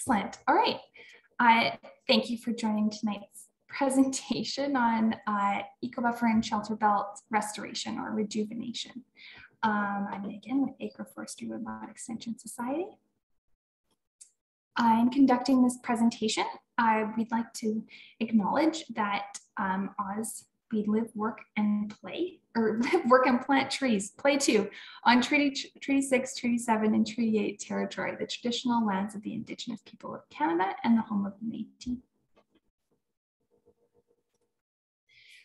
Excellent. All right. Thank you for joining tonight's presentation on Ecobuffer and Shelterbelt restoration or rejuvenation. I'm Megan with Agroforestry Woodlot Extension Society. In conducting this presentation, we'd like to acknowledge that Oz, we live, work, and play, or live, work, and plant trees, play too, on Treaty 6, Treaty 7, and Treaty 8 territory, the traditional lands of the Indigenous people of Canada and the home of the Métis.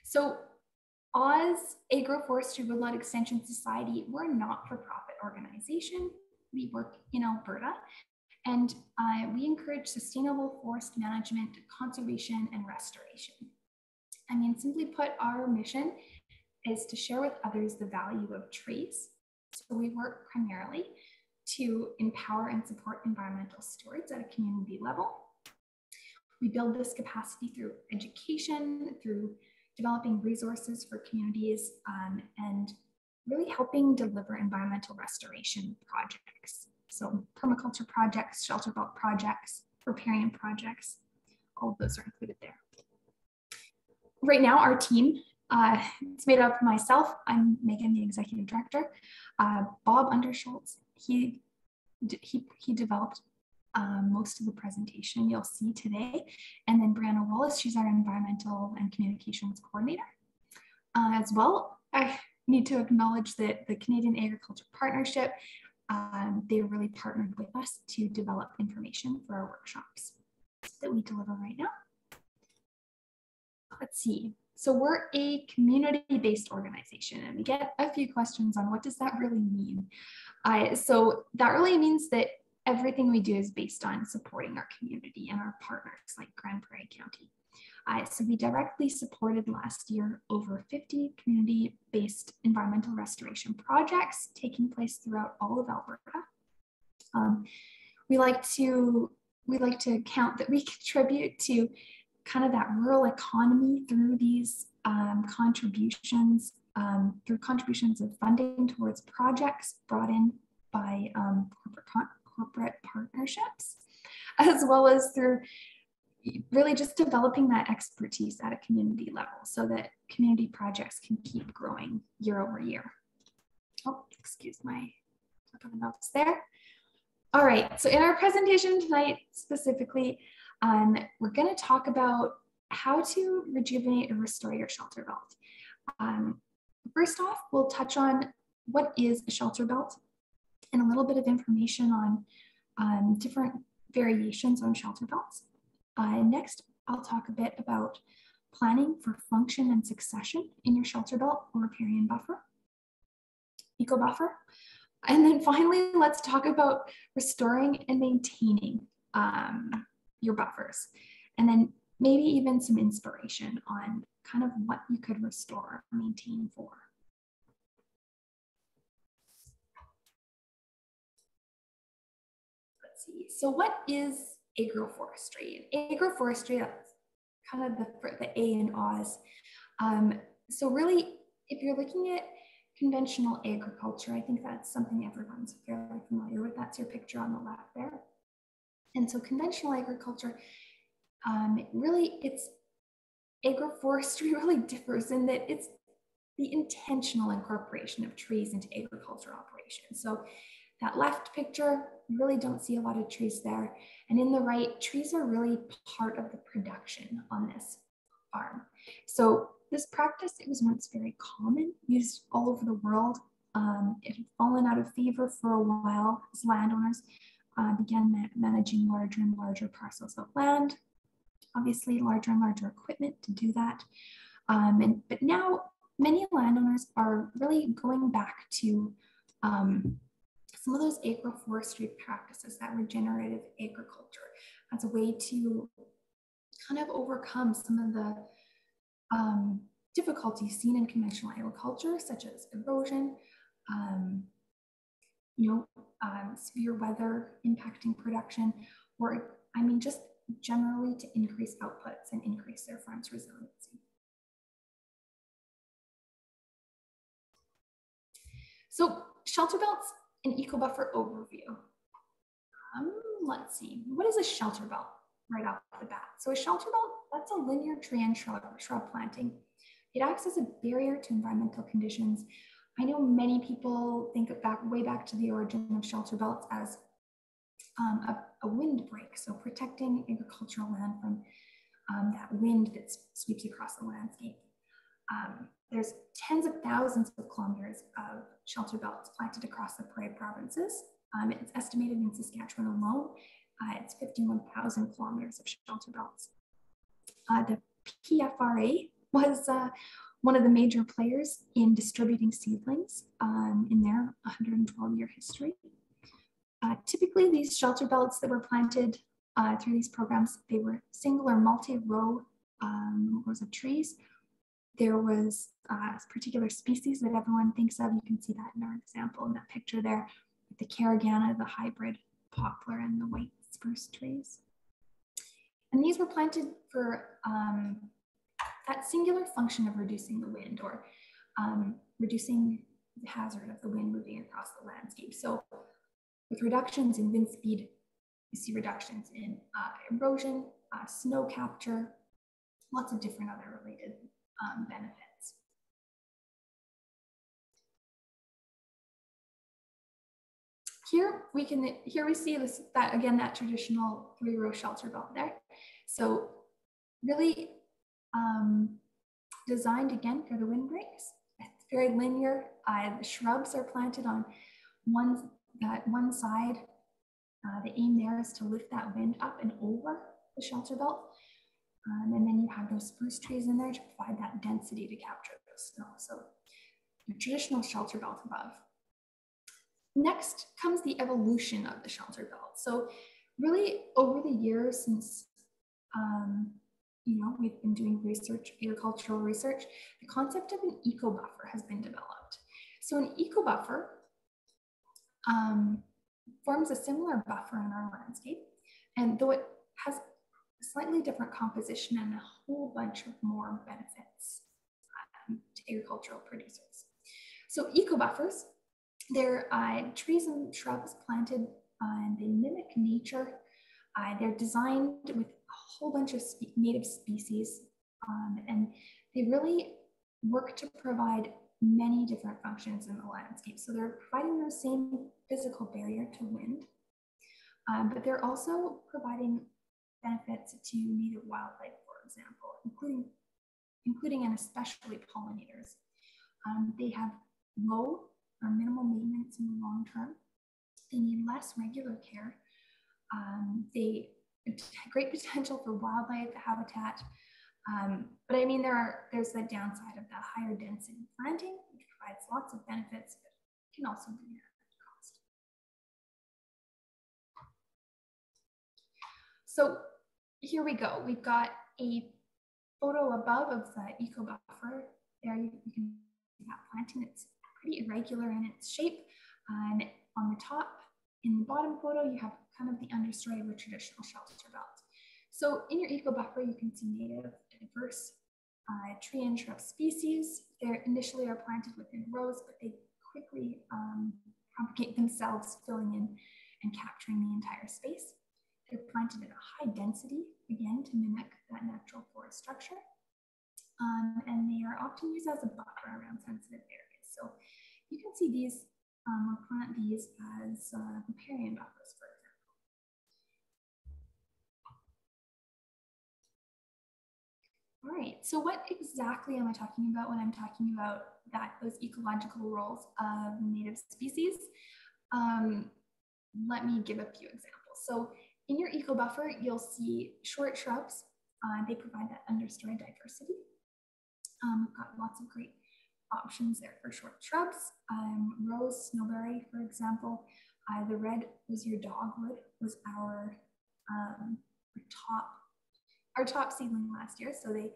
So Oz Agroforestry Woodlot Extension Society, we're a not-for-profit organization. We work in Alberta, and we encourage sustainable forest management, conservation, and restoration. I mean, simply put, our mission is to share with others the value of trees. So we work primarily to empower and support environmental stewards at a community level. We build this capacity through education, through developing resources for communities, and really helping deliver environmental restoration projects. So permaculture projects, Shelterbelt projects, riparian projects, all of those are included there. Right now, our team, it's made up of myself. I'm Megan, the executive director. Bob Underschultz, he developed most of the presentation you'll see today. And then Brianna Wallace, she's our environmental and communications coordinator. As well, I need to acknowledge that the Canadian Agriculture Partnership, they really partnered with us to develop information for our workshops that we deliver right now. Let's see. So we're a community-based organization, and we get a few questions on what does that really mean. So that really means that everything we do is based on supporting our community and our partners like Grande Prairie County. So we directly supported last year over 50 community-based environmental restoration projects taking place throughout all of Alberta. We like to count that we contribute to kind of that rural economy through these contributions, through contributions of funding towards projects brought in by corporate partnerships, as well as through really just developing that expertise at a community level so that community projects can keep growing year over year. Oh, excuse my notes there. All right, so in our presentation tonight specifically, we're going to talk about how to rejuvenate or restore your Shelterbelt. First off, we'll touch on what is a Shelterbelt and a little bit of information on different variations on Shelterbelts. Next, I'll talk a bit about planning for function and succession in your Shelterbelt or Riparian Buffer, Ecobuffer. And then finally, let's talk about restoring and maintaining your buffers, and then maybe even some inspiration on kind of what you could restore or maintain for. Let's see. So what is agroforestry? Agroforestry, that's kind of the A in Oz. So really, if you're looking at conventional agriculture, I think that's something everyone's fairly familiar with. That's your picture on the left there. And so conventional agriculture, it's agroforestry really differs in that it's the intentional incorporation of trees into agriculture operations. So that left picture, you really don't see a lot of trees there. And in the right, trees are really part of the production on this farm. So this practice, it was once very common, used all over the world. It had fallen out of favor for a while as landowners began managing larger and larger parcels of land, obviously larger and larger equipment to do that. But now many landowners are really going back to some of those agroforestry practices, that regenerative agriculture, as a way to kind of overcome some of the difficulties seen in conventional agriculture, such as erosion, severe weather impacting production, or I mean, just generally to increase outputs and increase their farm's resiliency. So Shelterbelts and Ecobuffer overview. let's see, what is a shelter belt right off the bat? So a shelter belt, that's a linear tree and shrub planting. It acts as a barrier to environmental conditions. I know many people think of way back to the origin of shelter belts as a windbreak, so protecting agricultural land from that wind that sweeps across the landscape. There's tens of thousands of kilometers of shelter belts planted across the Prairie provinces. It's estimated in Saskatchewan alone, it's 51,000 kilometers of shelter belts. The PFRA was one of the major players in distributing seedlings in their 112-year history. Typically, these shelter belts that were planted through these programs, they were single or multi-row rows of trees. There was a particular species that everyone thinks of. You can see that in our example in that picture there, with the caragana, the hybrid poplar, and the white spruce trees. And these were planted for that singular function of reducing the wind, or reducing the hazard of the wind moving across the landscape. So with reductions in wind speed, you see reductions in erosion, snow capture, lots of different other related benefits. Here we see this, that traditional 3-row shelter belt there. So really designed again for the windbreaks. It's very linear. The shrubs are planted on one side. The aim there is to lift that wind up and over the shelter belt. And then you have those spruce trees in there to provide that density to capture the snow. So the traditional shelter belt above. Next comes the evolution of the shelter belt. So really over the years since we've been doing research, agricultural research, the concept of an eco buffer has been developed. So an eco buffer forms a similar buffer in our landscape, and though it has a slightly different composition and a whole bunch of more benefits to agricultural producers. So eco buffers, they're trees and shrubs planted and they mimic nature. They're designed with a whole bunch of native species, and they really work to provide many different functions in the landscape. So they're providing the same physical barrier to wind, but they're also providing benefits to native wildlife, for example, including and especially pollinators. They have low or minimal maintenance in the long term. They need less regular care. They have great potential for wildlife habitat. But I mean, there's the downside of the higher density planting, which provides lots of benefits, but can also be at cost. So here we go. We've got a photo above of the eco buffer. There you can see that planting. It's pretty irregular in its shape. And on the top, in the bottom photo, you have kind of the understory of a traditional shelter belt. So in your eco buffer, you can see native, diverse tree and shrub species. They initially are planted within rows, but they quickly propagate themselves, filling in and capturing the entire space. They're planted at a high density, again, to mimic that natural forest structure. And they are often used as a buffer around sensitive areas. So you can see these, or plant these as riparian buffers, for example. All right, so what exactly am I talking about when I'm talking about those ecological roles of native species? Let me give a few examples. So in your eco buffer, you'll see short shrubs. They provide that understory diversity. We've got lots of great options there for short shrubs. Rose, snowberry, for example. The red osier dogwood was our top seedling last year, so they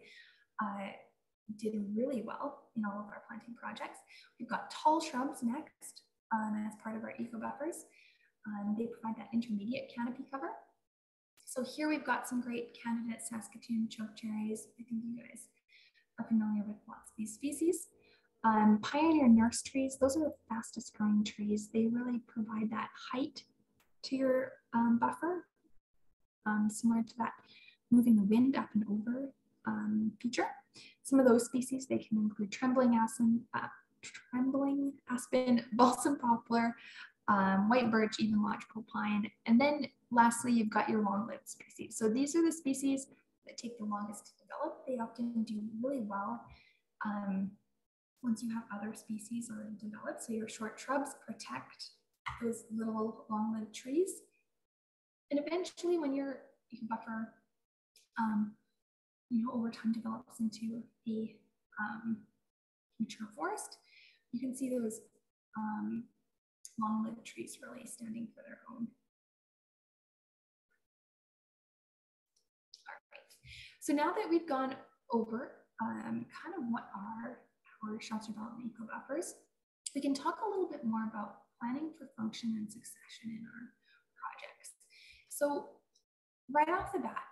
did really well in all of our planting projects. We've got tall shrubs next as part of our eco buffers. They provide that intermediate canopy cover. So here we've got some great candidate Saskatoon chokecherries. I think you guys are familiar with lots of these species. Pioneer nurse trees, those are the fastest growing trees. They really provide that height to your buffer. similar to that moving the wind up and over feature. Some of those species, they can include trembling aspen, balsam poplar, white birch, even lodgepole pine. And then lastly, you've got your long-lived species. So these are the species that take the longest to develop. They often do really well once you have other species already developed. So your short shrubs protect those little long-lived trees. And eventually when your buffer, over time develops into a mature forest, you can see those long-lived trees really standing for their own. All right. So now that we've gone over kind of what are our Shelterbelt and eco buffers, we can talk a little bit more about planning for function and succession in our projects. So right off the bat,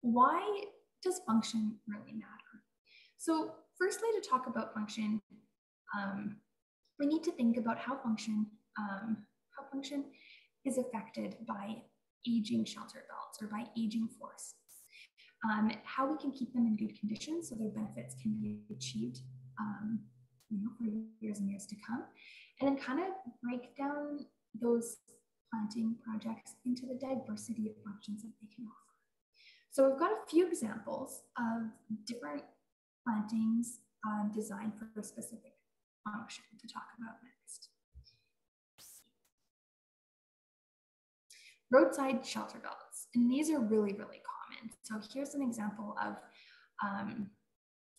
why does function really matter? So firstly, to talk about function, we need to think about how function is affected by aging Shelterbelts or by aging forests. How we can keep them in good condition so their benefits can be achieved for years and years to come. And then kind of break down those planting projects into the diversity of functions that they can offer. So we've got a few examples of different plantings designed for a specific function to talk about next. Roadside Shelterbelts, and these are really, really common. So here's an example of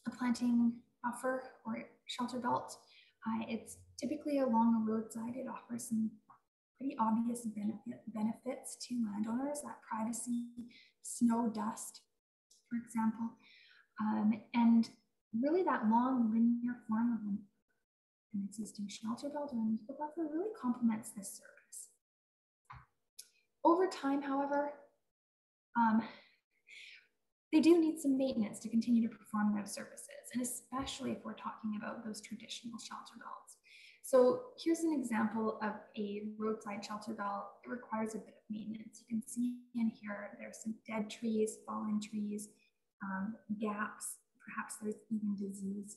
a planting buffer or Shelterbelt. It's typically along a roadside. It offers some pretty obvious benefits to landowners, that privacy, snow, dust, for example, and really that long linear form of an existing Shelterbelt or an eco buffer really complements this service. Over time, however, they do need some maintenance to continue to perform those services, and especially if we're talking about those traditional Shelterbelts. So here's an example of a roadside Shelterbelt. It requires a bit of maintenance. You can see in here, there's some dead trees, fallen trees, gaps, perhaps there's even disease.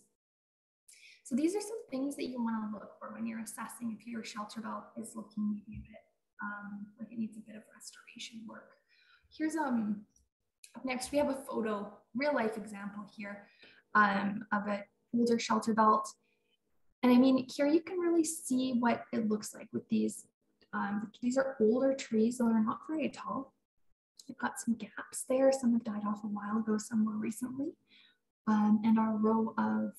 So these are some things that you want to look for when you're assessing if your Shelterbelt is looking maybe a bit like it needs a bit of restoration work. Here's up next, we have a photo, real life example here of an older Shelterbelt. And I mean, here you can really see what it looks like with these. These are older trees, so they're not very tall. They've got some gaps there. Some have died off a while ago, some more recently. And our row of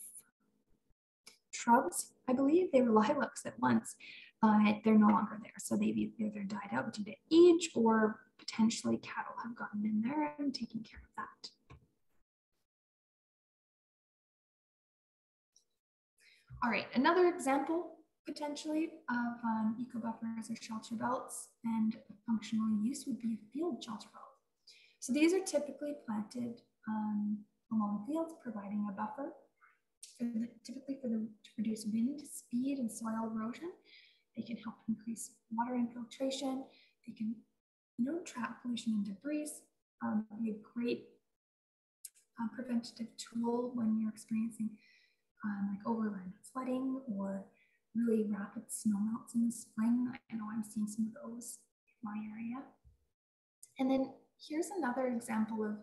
shrubs, I believe they were lilacs at once. They're no longer there. So they've either died out due to age or potentially cattle have gotten in there and taken care of that. All right, another example potentially of eco buffers or Shelterbelts and functional use would be a field Shelterbelt. So these are typically planted along fields, providing a buffer, typically to reduce wind speed and soil erosion. They can help increase water infiltration. They can trap pollution and debris. Be a great preventative tool when you're experiencing like overland flooding or really rapid snowmelts in the spring. I know I'm seeing some of those in my area. And then here's another example of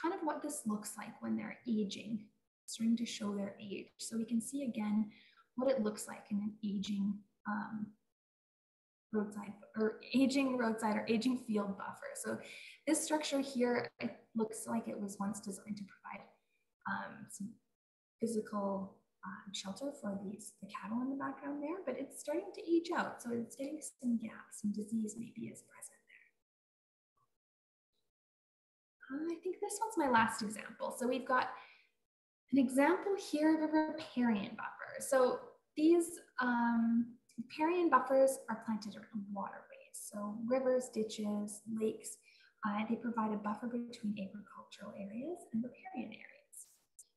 kind of what this looks like when they're aging, starting to show their age. So we can see again what it looks like in an aging roadside or aging field buffer. So this structure here, it looks like it was once designed to provide some physical shelter for the cattle in the background there, but it's starting to age out. So it's getting some gaps, some disease maybe is present there. I think this one's my last example. So we've got an example here of a riparian buffer. So these riparian buffers are planted around waterways. So rivers, ditches, lakes, they provide a buffer between agricultural areas and riparian areas.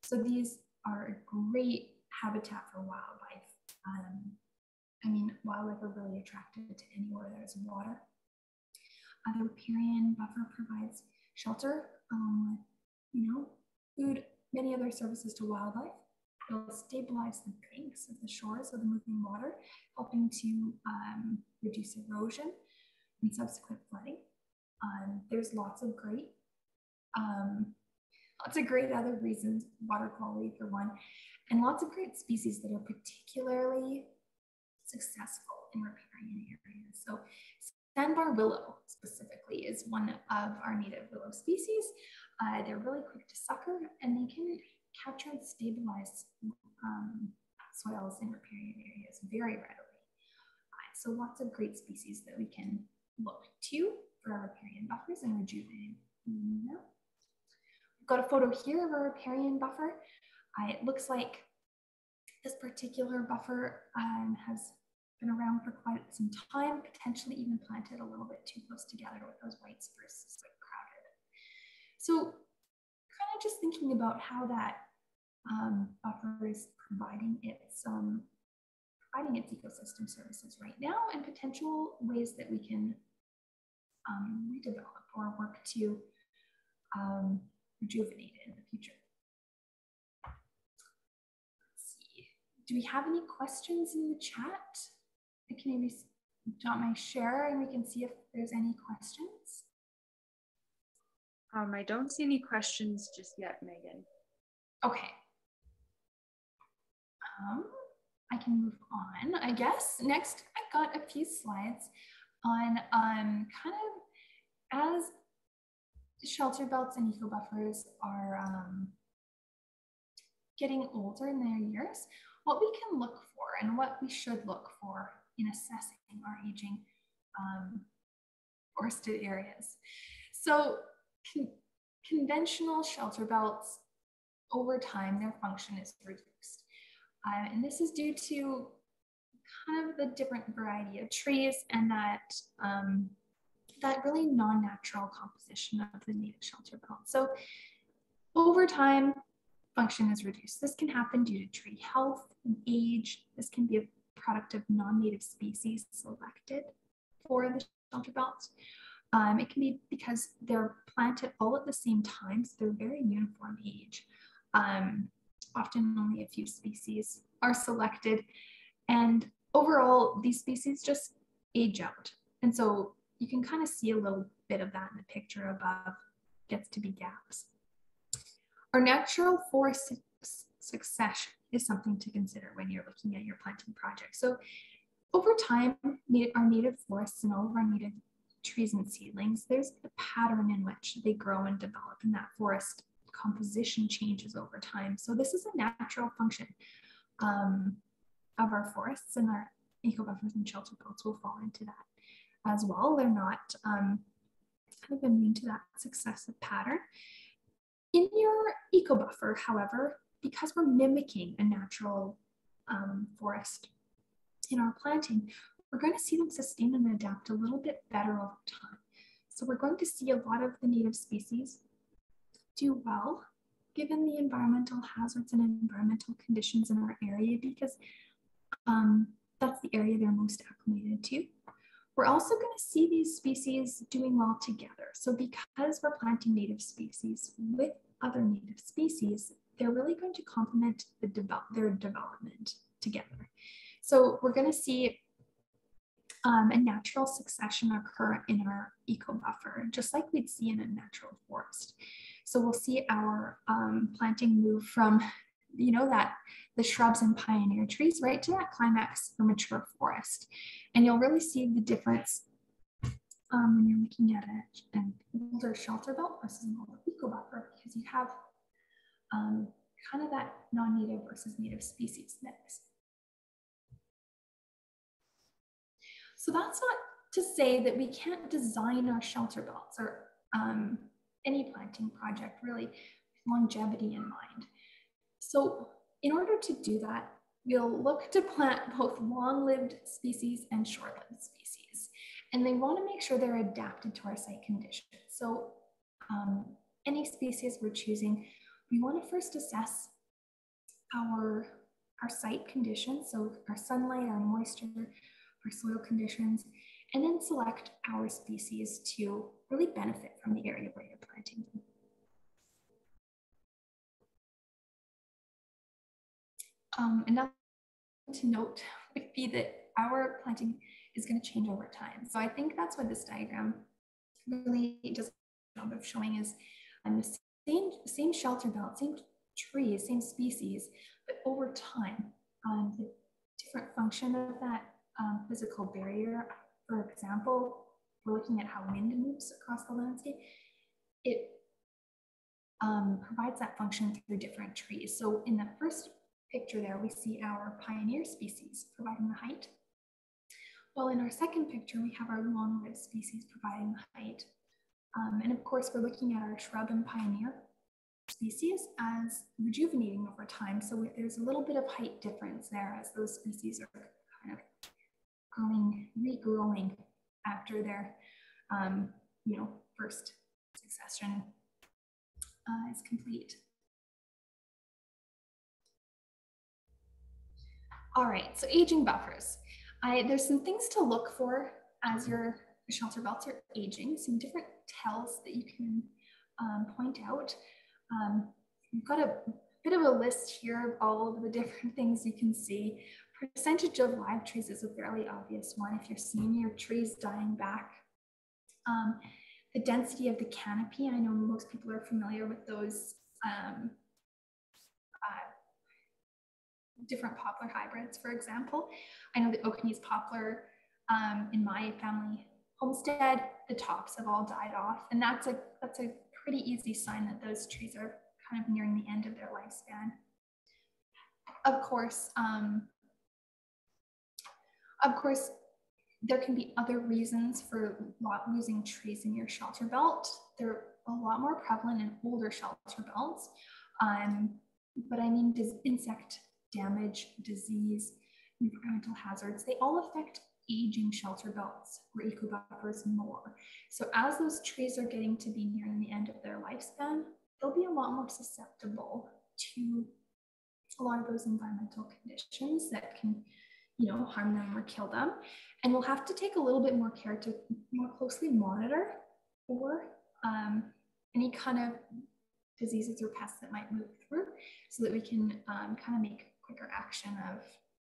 So these are a great habitat for wildlife. I mean, wildlife are really attracted to anywhere there's water. The riparian buffer provides shelter, food, many other services to wildlife. It'll stabilize the banks of the shores of the moving water, helping to reduce erosion and subsequent flooding. There's lots of great other reasons, water quality for one, and lots of great species that are particularly successful in riparian areas. So sandbar willow specifically is one of our native willow species. They're really quick to sucker, and they can capture and stabilize soils in riparian areas very readily. So lots of great species that we can look to for our riparian buffers and rejuvenate. We've got a photo here of a riparian buffer. It looks like this particular buffer has been around for quite some time, potentially even planted a little bit too close together with those white spruces, like crowded. So kind of just thinking about how that buffer is providing its ecosystem services right now, and potential ways that we can redevelop or work to rejuvenate it in the future. Let's see. Do we have any questions in the chat? I can maybe stop my share and we can see if there's any questions. I don't see any questions just yet, Megan. Okay. I can move on, I guess. Next, I've got a few slides on kind of as shelter belts and eco buffers are getting older in their years, what we can look for and what we should look for in assessing our aging forested areas. So conventional shelter belts, over time, their function is reduced. And this is due to kind of the different variety of trees and that really non-natural composition of the native shelter belt. So over time, function is reduced. This can happen due to tree health and age. This can be a product of non-native species selected for the shelter belt. It can be because they're planted all at the same time, so they're very uniform age. Often only a few species are selected, and overall these species just age out. And so you can kind of see a little bit of that in the picture above. Gets to be gaps. Our natural forest succession is something to consider when you're looking at your planting project. So over time, our native forests and all of our native trees and seedlings, there's a pattern in which they grow and develop, and that forest composition changes over time. So this is a natural function of our forests, and our eco buffers and shelter belts will fall into that as well. They're not kind of immune to that successive pattern. In your eco buffer, however, because we're mimicking a natural forest in our planting, we're going to see them sustain and adapt a little bit better over time. So we're going to see a lot of the native species do well given the environmental hazards and environmental conditions in our area, because that's the area they're most acclimated to. We're also going to see these species doing well together. So because we're planting native species with other native species, they're really going to complement their development together. So we're going to see a natural succession occur in our eco buffer, just like we'd see in a natural forest. So we'll see our planting move from, the shrubs and pioneer trees right to that climax for mature forest. And you'll really see the difference when you're looking at an older shelter belt versus an older eco buffer, because you have kind of that non-native versus native species mix. So that's not to say that we can't design our shelter belts or any planting project really with longevity in mind. So in order to do that, we'll look to plant both long-lived species and short-lived species. And they want to make sure they're adapted to our site conditions. So any species we're choosing, we want to first assess our site conditions, so our sunlight, our moisture, our soil conditions, and then select our species to really benefit from the area where you're planting them. Another thing to note would be that our planting is going to change over time. So I think that's what this diagram really does a job of showing is the same shelter belt, same trees, same species, but over time, the different function of that physical barrier. For example, we're looking at how wind moves across the landscape. It provides that function through different trees. So in the first picture there, we see our pioneer species providing the height. While in our second picture, we have our long-lived species providing the height. And of course, we're looking at our shrub and pioneer species as rejuvenating over time. So there's a little bit of height difference there as those species are kind of regrowing after their, first succession is complete. All right, so aging buffers. There's some things to look for as your shelter belts are aging, some different tells that you can point out. We've got a bit of a list here of all of the different things you can see. Percentage of live trees is a fairly obvious one. If you're seeing your trees dying back. The density of the canopy, I know most people are familiar with those different poplar hybrids, for example. I know the Okanese poplar in my family homestead, the tops have all died off, and that's a pretty easy sign that those trees are kind of nearing the end of their lifespan. Of course, there can be other reasons for losing trees in your shelter belt. They're a lot more prevalent in older shelter belts, but I mean, insect damage, disease, environmental hazards, they all affect aging shelter belts or ecobuffers more. So as those trees are getting to be nearing the end of their lifespan, they'll be a lot more susceptible to a lot of those environmental conditions that can, harm them or kill them. And we'll have to take a little bit more care to more closely monitor for any kind of diseases or pests that might move through, so that we can kind of make quicker action of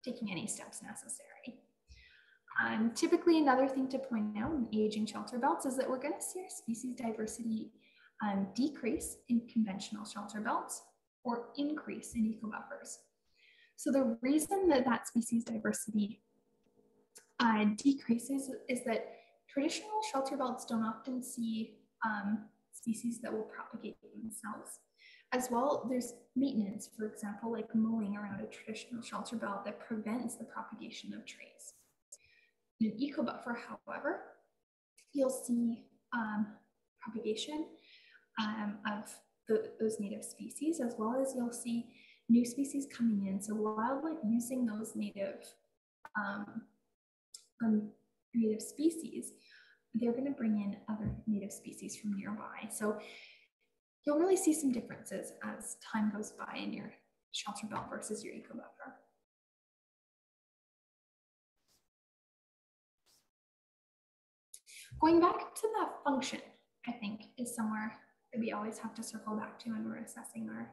taking any steps necessary. Typically, another thing to point out in aging shelter belts is that we're going to see our species diversity decrease in conventional shelter belts or increase in ecobuffers. So the reason that species diversity decreases is that traditional shelter belts don't often see species that will propagate themselves. As well, there's maintenance, for example, like mowing around a traditional shelter belt that prevents the propagation of trees. In an ecobuffer, however, you'll see propagation of those native species, as well as you'll see new species coming in. So wildlife using those native species, they're going to bring in other native species from nearby. So you'll really see some differences as time goes by in your shelter belt versus your ecobuffer. Going back to the function, I think, is somewhere that we always have to circle back to when we're assessing our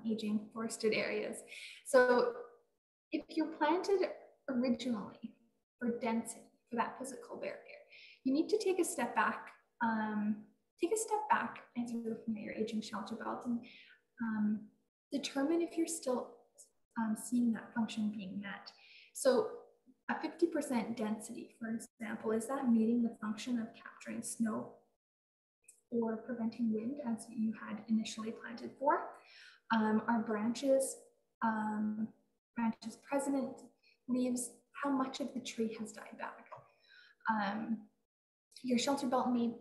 aging forested areas. So if you're planted originally for density, for that physical barrier, you need to take a step back as you're looking at your aging shelter belt and determine if you're still seeing that function being met. So a 50% density, for example, is that meeting the function of capturing snow or preventing wind as you had initially planted for? Our branches present, leaves, how much of the tree has died back? Your shelter belt may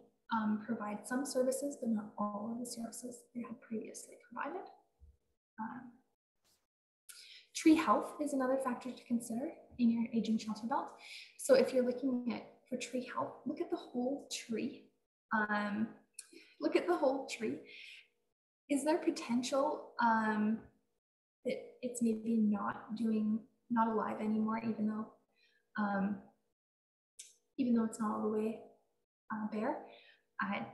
provide some services, but not all of the services they had previously provided. Tree health is another factor to consider in your aging shelter belt. So if you're looking for tree health, look at the whole tree. Look at the whole tree. Is there potential that it's maybe not alive anymore, even even though it's not all the way bare,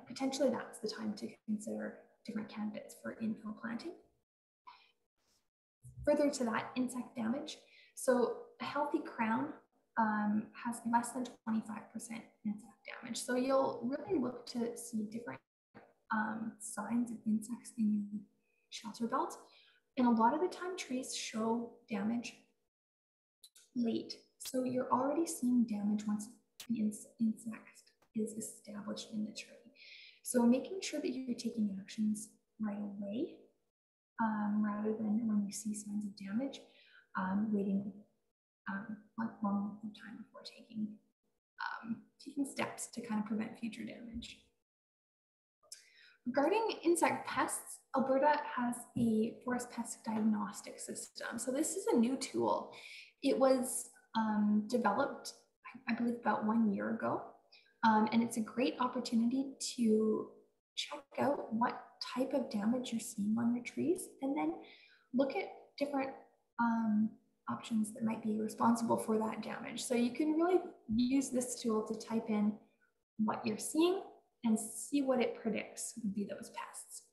potentially that's the time to consider different candidates for infill planting. Further to that, insect damage. So a healthy crown has less than 25% insect damage. So you'll really look to see different signs of insects in your shelter belt. And a lot of the time trees show damage late. So you're already seeing damage once the insect is established in the tree. So making sure that you're taking actions right away, rather than when you see signs of damage, waiting one long time before taking steps to kind of prevent future damage. Regarding insect pests, Alberta has a forest pest diagnostic system. So this is a new tool. It was developed, I believe, about 1 year ago. And it's a great opportunity to check out what type of damage you're seeing on your trees, and then look at different options that might be responsible for that damage. So you can really use this tool to type in what you're seeing and see what it predicts would be those pests.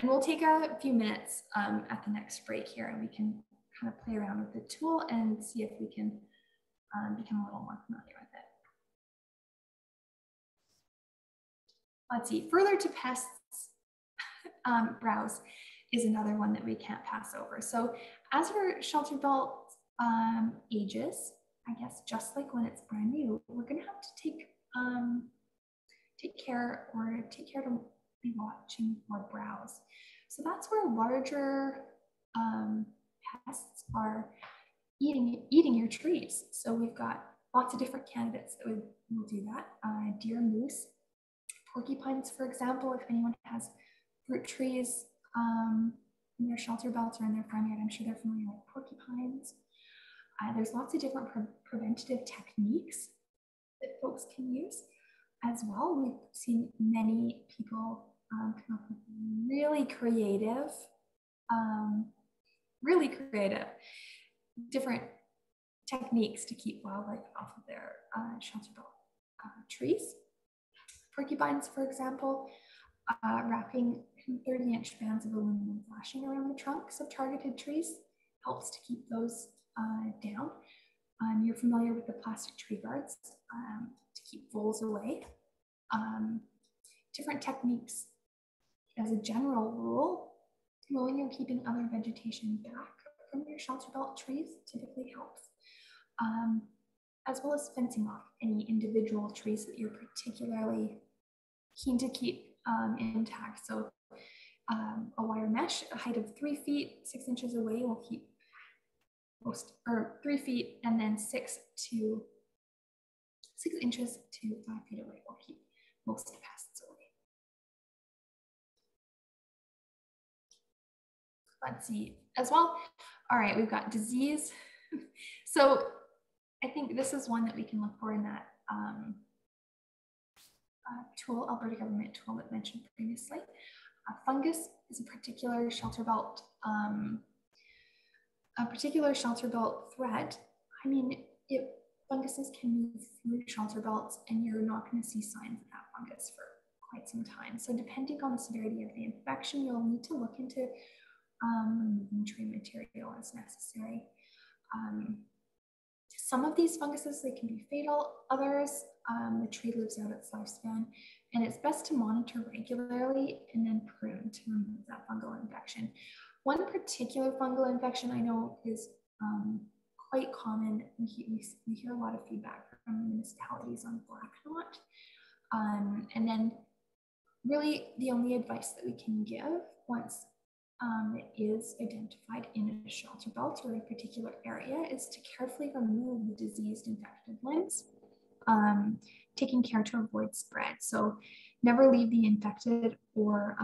And we'll take a few minutes at the next break here, and we can kind of play around with the tool and see if we can become a little more familiar with it. Let's see, further to pests, browse is another one that we can't pass over. So as your shelter belt ages, I guess just like when it's brand new, we're gonna have to take care to be watching for browse. So that's where larger pests are eating your trees. So we've got lots of different candidates that will do that. Deer, moose, porcupines, for example. If anyone has fruit trees in their shelter belts or in their farm yard, I'm sure they're familiar with porcupines. There's lots of different preventative techniques that folks can use as well. We've seen many people come up with really creative different techniques to keep wildlife off of their shelter belt trees. Porcupines, for example, wrapping 30-inch bands of aluminum flashing around the trunks of targeted trees helps to keep those down. You're familiar with the plastic tree guards to keep voles away. Different techniques as a general rule, when you're keeping other vegetation back from your shelter belt trees typically helps, as well as fencing off any individual trees that you're particularly keen to keep intact. So a wire mesh, a height of 3 feet, 6 inches away will keep most, or 3 feet, and then 6 inches to 5 feet away will keep most pests away. Let's see as well. All right, we've got disease. So I think this is one that we can look for in that tool, Alberta government tool that I mentioned previously. Fungus is a particular shelter belt threat. I mean, funguses can move through shelter belts and you're not going to see signs of that fungus for quite some time. So depending on the severity of the infection, you'll need to look into removing tree material as necessary. Some of these funguses, they can be fatal. Others, the tree lives out its lifespan, and it's best to monitor regularly and then prune to remove that fungal infection. One particular fungal infection I know is quite common. We hear a lot of feedback from municipalities on black knot. And then really the only advice that we can give once it is identified in a shelter belt or a particular area is to carefully remove the diseased infected limbs, taking care to avoid spread. So never leave the infected or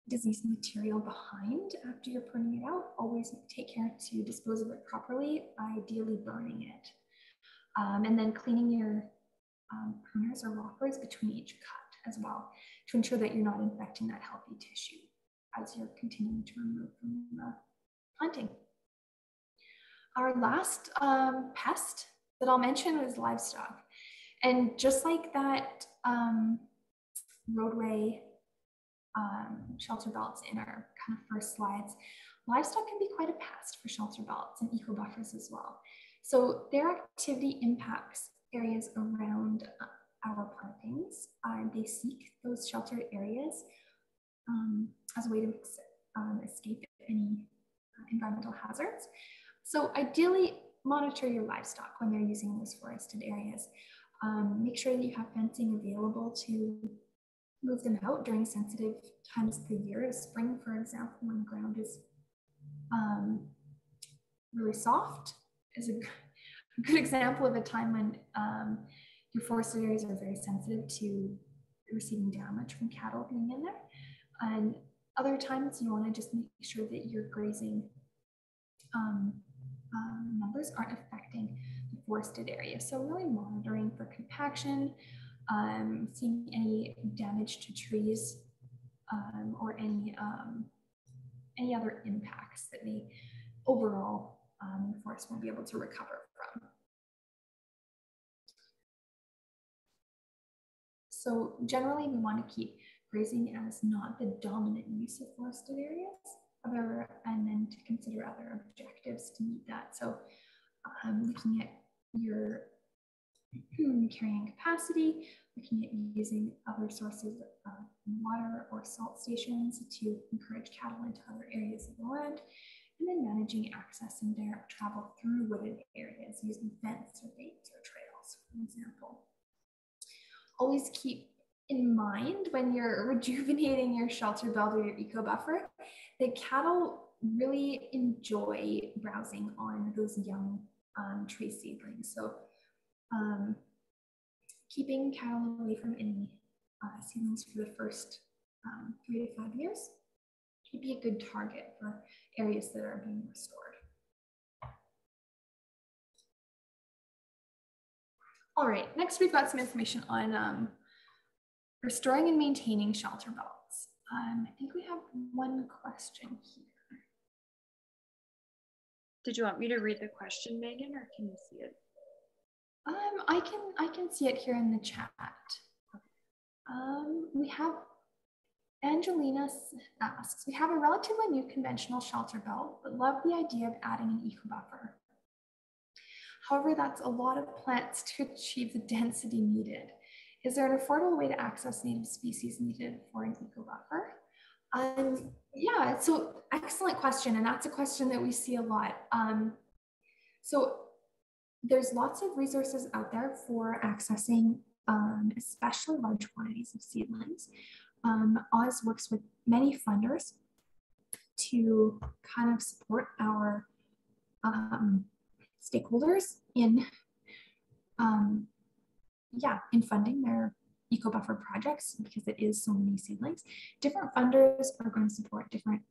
diseased material behind after you're pruning it out. Always take care to dispose of it properly, ideally burning it. And then cleaning your pruners or loppers between each cut as well to ensure that you're not infecting that healthy tissue as you're continuing to remove from the planting. Our last pest that I'll mention is livestock. And just like that roadway shelter belts in our kind of first slides, livestock can be quite a pest for shelter belts and eco buffers as well. So their activity impacts areas around our plantings. They seek those sheltered areas as a way to escape any environmental hazards. So ideally, monitor your livestock when they're using those forested areas. Make sure that you have fencing available to move them out during sensitive times of the year. Spring, for example, when the ground is really soft, is a good example of a time when your forested areas are very sensitive to receiving damage from cattle being in there. And other times you want to just make sure that your grazing numbers aren't affecting the forested area. So really monitoring for compaction, seeing any damage to trees or any other impacts that the overall the forest won't be able to recover from. So generally we want to keep grazing as not the dominant use of forested areas, and then to consider other objectives to meet that. So looking at your carrying capacity, looking at using other sources of water or salt stations to encourage cattle into other areas of the land, and then managing access and direct travel through wooded areas using fence or gates or trails, for example. Always keep in mind when you're rejuvenating your shelter belt or your eco buffer that cattle really enjoy browsing on those young tree seedlings. So keeping cattle away from any seedlings for the first 3 to 5 years would be a good target for areas that are being restored. All right, next we've got some information on restoring and maintaining shelter belts. I think we have one question here. Did you want me to read the question, Megan, or can you see it? I can see it here in the chat. We have Angelina asks, we have a relatively new conventional shelter belt, but love the idea of adding an eco buffer. However, that's a lot of plants to achieve the density needed. Is there an affordable way to access native species needed for an eco buffer? Yeah, so excellent question. And that's a question that we see a lot. So there's lots of resources out there for accessing especially large quantities of seedlings. Oz works with many funders to kind of support our stakeholders in funding their eco buffer projects, because it is so many seedlings. Different funders are going to support different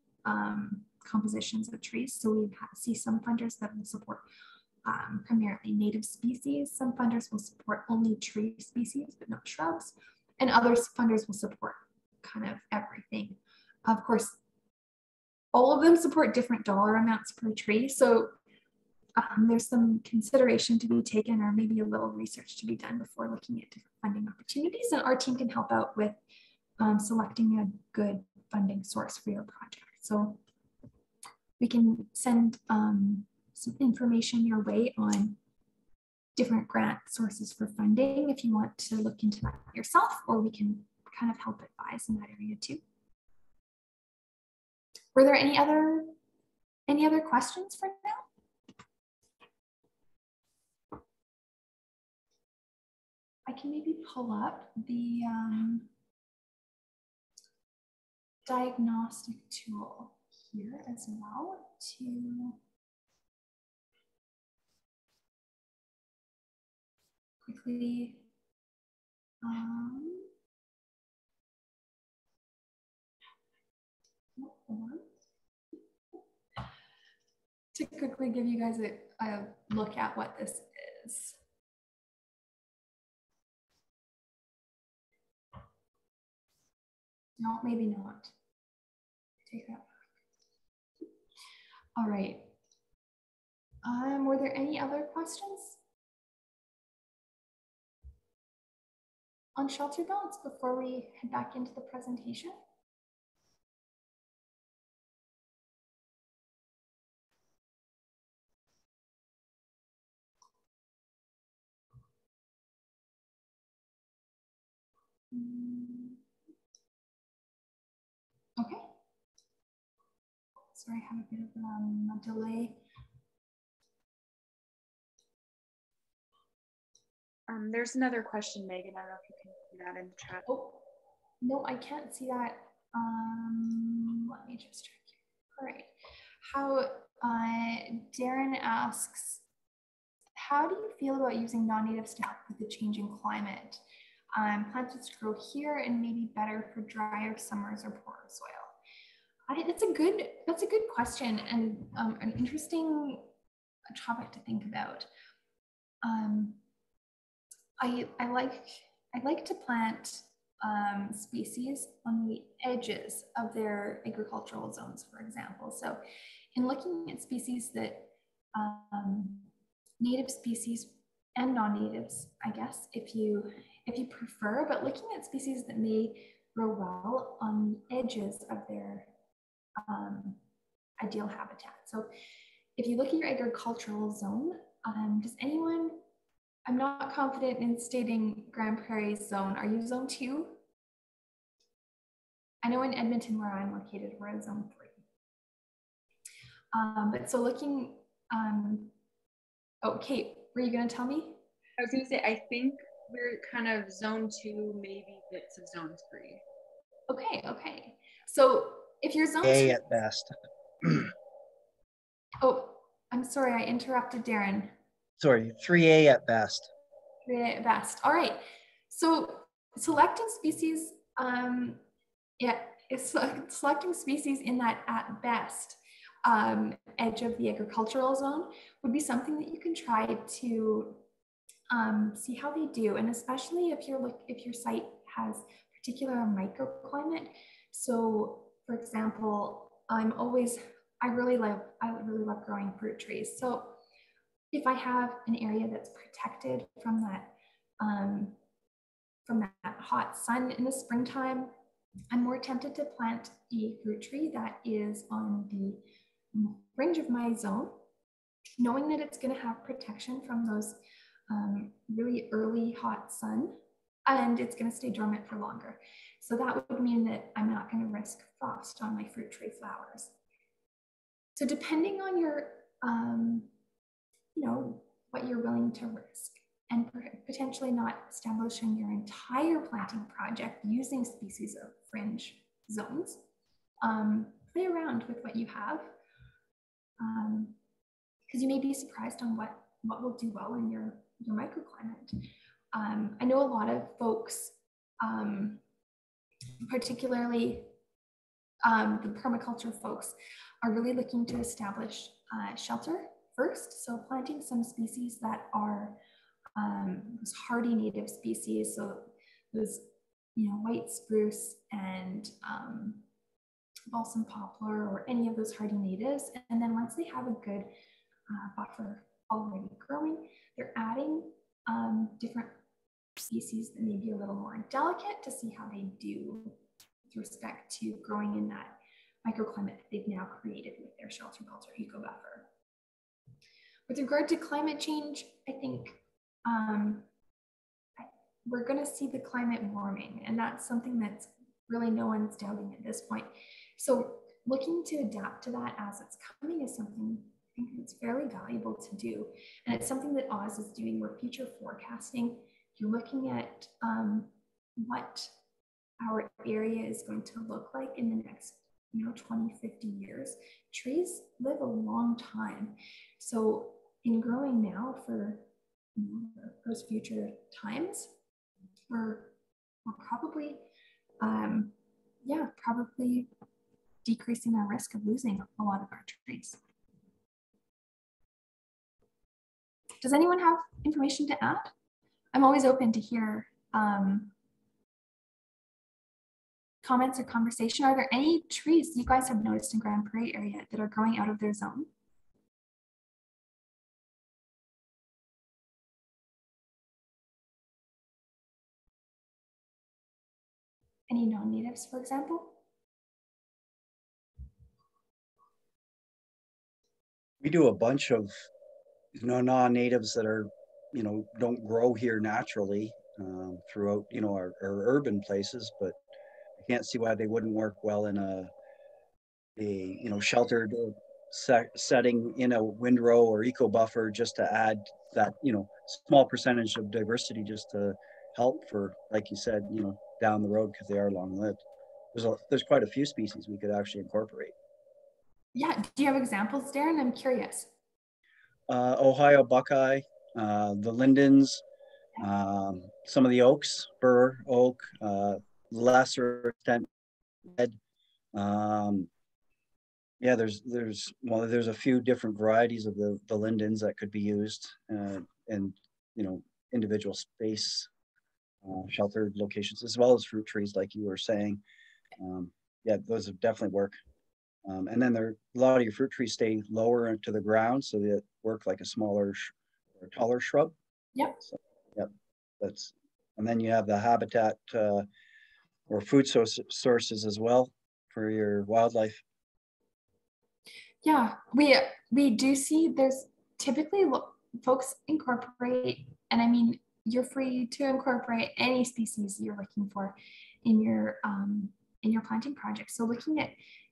compositions of trees. So we see some funders that will support primarily native species. Some funders will support only tree species, but not shrubs. And other funders will support kind of everything. Of course, all of them support different dollar amounts per tree. So there's some consideration to be taken, or maybe a little research to be done before looking at different funding opportunities. And our team can help out with selecting a good funding source for your project. So we can send some information your way on different grant sources for funding if you want to look into that yourself, or we can kind of help advise in that area too. Were there any other questions for now? I can maybe pull up the diagnostic tool here as well to quickly give you guys a look at what this is. No, maybe not. Take that back. All right. Were there any other questions? on Shelterbelts before we head back into the presentation? Okay. Sorry, I have a bit of a delay. There's another question, Megan. I don't know if you can see that in the chat. Oh, no, I can't see that. Let me just check here. All right. How Darren asks, how do you feel about using non-natives to help with the changing climate? Plants which grow here and maybe better for drier summers or poorer soil. That's a good question and an interesting topic to think about. I like to plant species on the edges of their agricultural zones, for example. So in looking at species that native species and non-natives, I guess, if you prefer, but looking at species that may grow well on the edges of their ideal habitat. So if you look at your agricultural zone, does anyone, I'm not confident in stating Grande Prairie's zone. Are you zone 2? I know in Edmonton, where I'm located, we're in zone 3. But so looking, oh, Kate, were you going to tell me? I was going to say, I think we're kind of zone 2, maybe bits of zone 3. Okay. So if you're zone 2 at best. Oh, I'm sorry, I interrupted Darren. Sorry, 3A at best. 3A at best. All right. So selecting species, selecting species in that at best edge of the agricultural zone would be something that you can try to see how they do, and especially if your site has particular microclimate. So, for example, I really love growing fruit trees. So, if I have an area that's protected from that hot sun in the springtime, I'm more tempted to plant a fruit tree that is on the fringe of my zone, knowing that it's going to have protection from those really early hot sun, and it's going to stay dormant for longer. So that would mean that I'm not going to risk frost on my fruit tree flowers. So depending on your, what you're willing to risk, and potentially not establishing your entire planting project using species of fringe zones, play around with what you have, because you may be surprised on what will do well in your microclimate. I know a lot of folks, particularly the permaculture folks, are really looking to establish shelter first. So planting some species that are those hardy native species. So those, white spruce and balsam poplar or any of those hardy natives. And then once they have a good buffer already growing, they're adding different species that may be a little more delicate to see how they do with respect to growing in that microclimate that they've now created with their Shelterbelt or eco buffer. With regard to climate change, I think we're going to see the climate warming, and that's something that's really no one's doubting at this point. So looking to adapt to that as it's coming is something I think it's fairly valuable to do. And it's something that Oz is doing. We're future forecasting. You're looking at what our area is going to look like in the next 20, 50 years. Trees live a long time. So in growing now for those future times, we're probably, probably decreasing our risk of losing a lot of our trees. Does anyone have information to add? I'm always open to hear comments or conversation. Are there any trees you guys have noticed in Grande Prairie area that are growing out of their zone? Any non-natives, for example? We do a bunch of non-natives that are, don't grow here naturally throughout, our urban places, but I can't see why they wouldn't work well in a sheltered setting in a windrow or eco buffer, just to add that, small percentage of diversity, just to help for, like you said, down the road, because they are long-lived. There's quite a few species we could actually incorporate. Yeah, do you have examples, Darren? I'm curious. Ohio buckeye, the lindens, some of the oaks, bur oak, lesser extent red. Yeah, there's a few different varieties of the lindens that could be used, and individual space sheltered locations, as well as fruit trees, like you were saying. Yeah, those would definitely work. And then a lot of your fruit trees stay lower into the ground, so they work like a smaller or taller shrub. Yep. So, yep. And then you have the habitat or food sources as well for your wildlife. Yeah, we do see there's typically folks incorporate, and I mean, you're free to incorporate any species you're looking for in your planting project. So looking at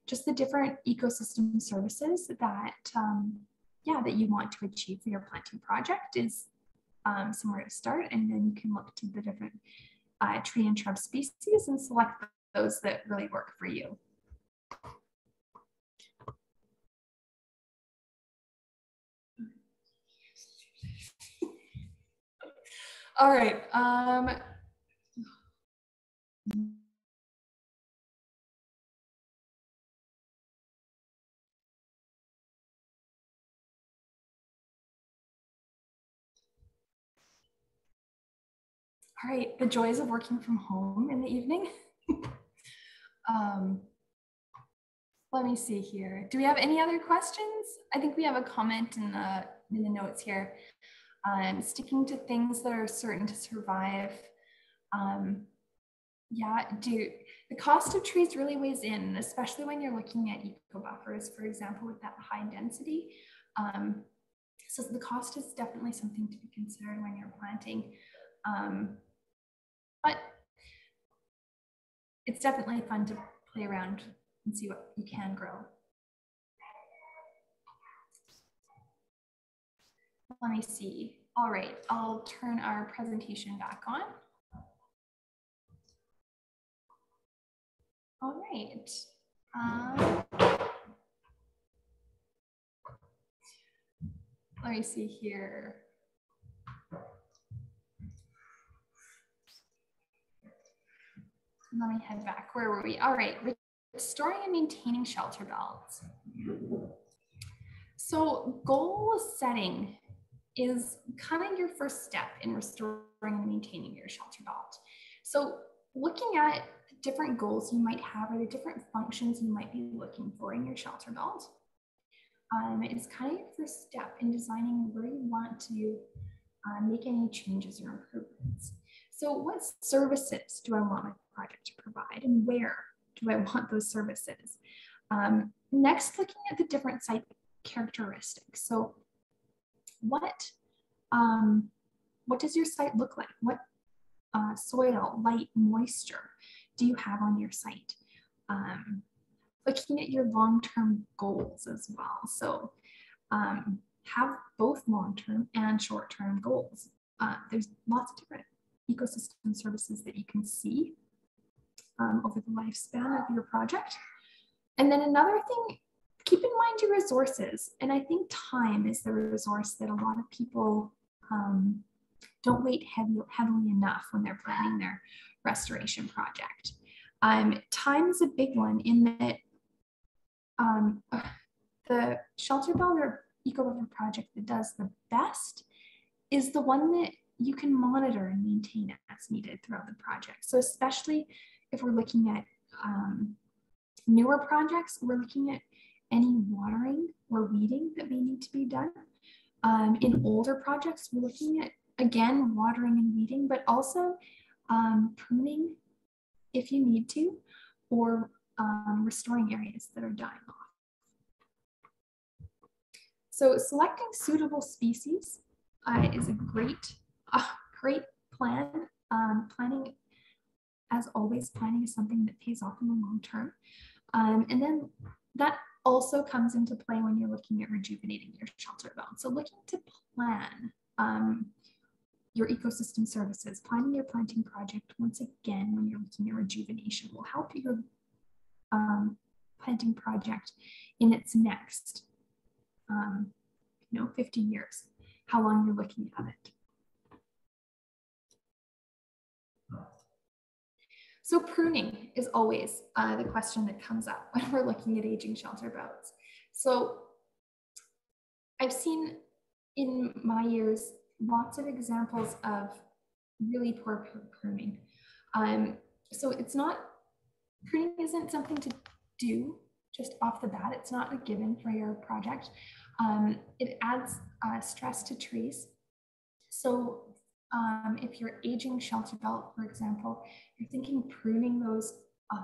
just the different ecosystem services that that you want to achieve for your planting project is somewhere to start, and then you can look to the different tree and shrub species and select those that really work for you. All right. All right, the joys of working from home in the evening. Let me see here. Do we have any other questions? I think we have a comment in the notes here. Sticking to things that are certain to survive. Yeah, the cost of trees really weighs in, especially when you're looking at eco buffers, for example, with that high density. So the cost is definitely something to be considered when you're planting. But it's definitely fun to play around and see what you can grow. Let me see. All right, I'll turn our presentation back on. All right. Let me see here. Let me head back. Where were we? All right, restoring and maintaining shelter belts. So goal setting is kind of your first step in restoring and maintaining your shelter belt. So looking at the different goals you might have or the different functions you might be looking for in your shelter belt is kind of your first step in designing where you want to make any changes or improvements. So what services do I want my project to provide, and where do I want those services? Next, looking at the different site characteristics. So what does your site look like? What soil, light, moisture do you have on your site? Looking at your long-term goals as well. So have both long-term and short-term goals. There's lots of different ecosystem services that you can see over the lifespan of your project. And then another thing, keep in mind your resources. And I think time is the resource that a lot of people don't weight heavily enough when they're planning their restoration project. Time is a big one in that the Shelterbelt or eco buffer project that does the best is the one that you can monitor and maintain as needed throughout the project. So especially if we're looking at newer projects, we're looking at any watering or weeding that may need to be done. In older projects, we're looking at, again, watering and weeding, but also pruning if you need to, or restoring areas that are dying off. So selecting suitable species is a great plan. Planning, as always, planning is something that pays off in the long term. And then that also comes into play when you're looking at rejuvenating your Shelterbelt. So looking to plan your ecosystem services, planning your planting project, once again, when you're looking at rejuvenation, will help your planting project in its next 50 years, how long you're looking at it. So pruning is always the question that comes up when we're looking at aging Shelterbelts. So I've seen in my years lots of examples of really poor pruning. So pruning isn't something to do just off the bat. It's not a given for your project. It adds stress to trees. So if you're aging Shelterbelt, for example, you're thinking pruning those,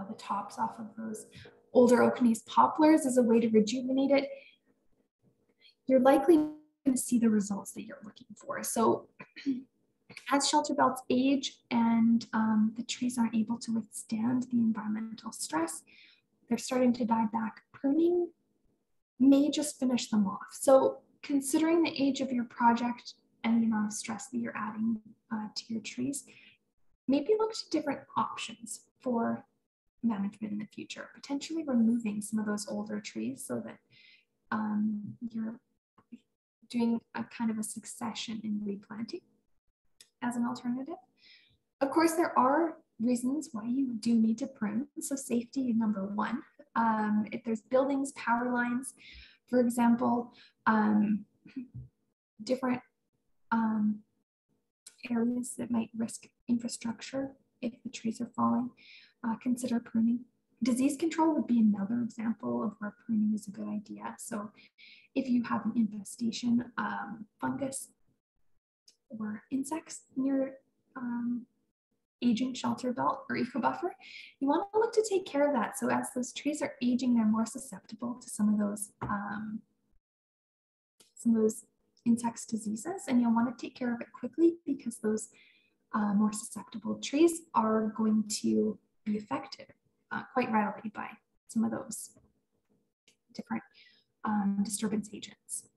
the tops off of those older Okanese poplars as a way to rejuvenate it, you're likely going to see the results that you're looking for. So as Shelterbelts age and the trees aren't able to withstand the environmental stress, they're starting to die back. Pruning may just finish them off. So considering the age of your project and the amount of stress that you're adding to your trees, maybe look to different options for management in the future, potentially removing some of those older trees so that you're doing a kind of a succession in replanting as an alternative. Of course, there are reasons why you do need to prune. So safety, number one. If there's buildings, power lines, for example, different areas that might risk infrastructure if the trees are falling, consider pruning. Disease control would be another example of where pruning is a good idea. So if you have an infestation of fungus or insects in your aging Shelterbelt or eco buffer, you want to look to take care of that. So as those trees are aging, they're more susceptible to some of those insects diseases, and you'll want to take care of it quickly because those more susceptible trees are going to be affected quite readily by some of those different disturbance agents.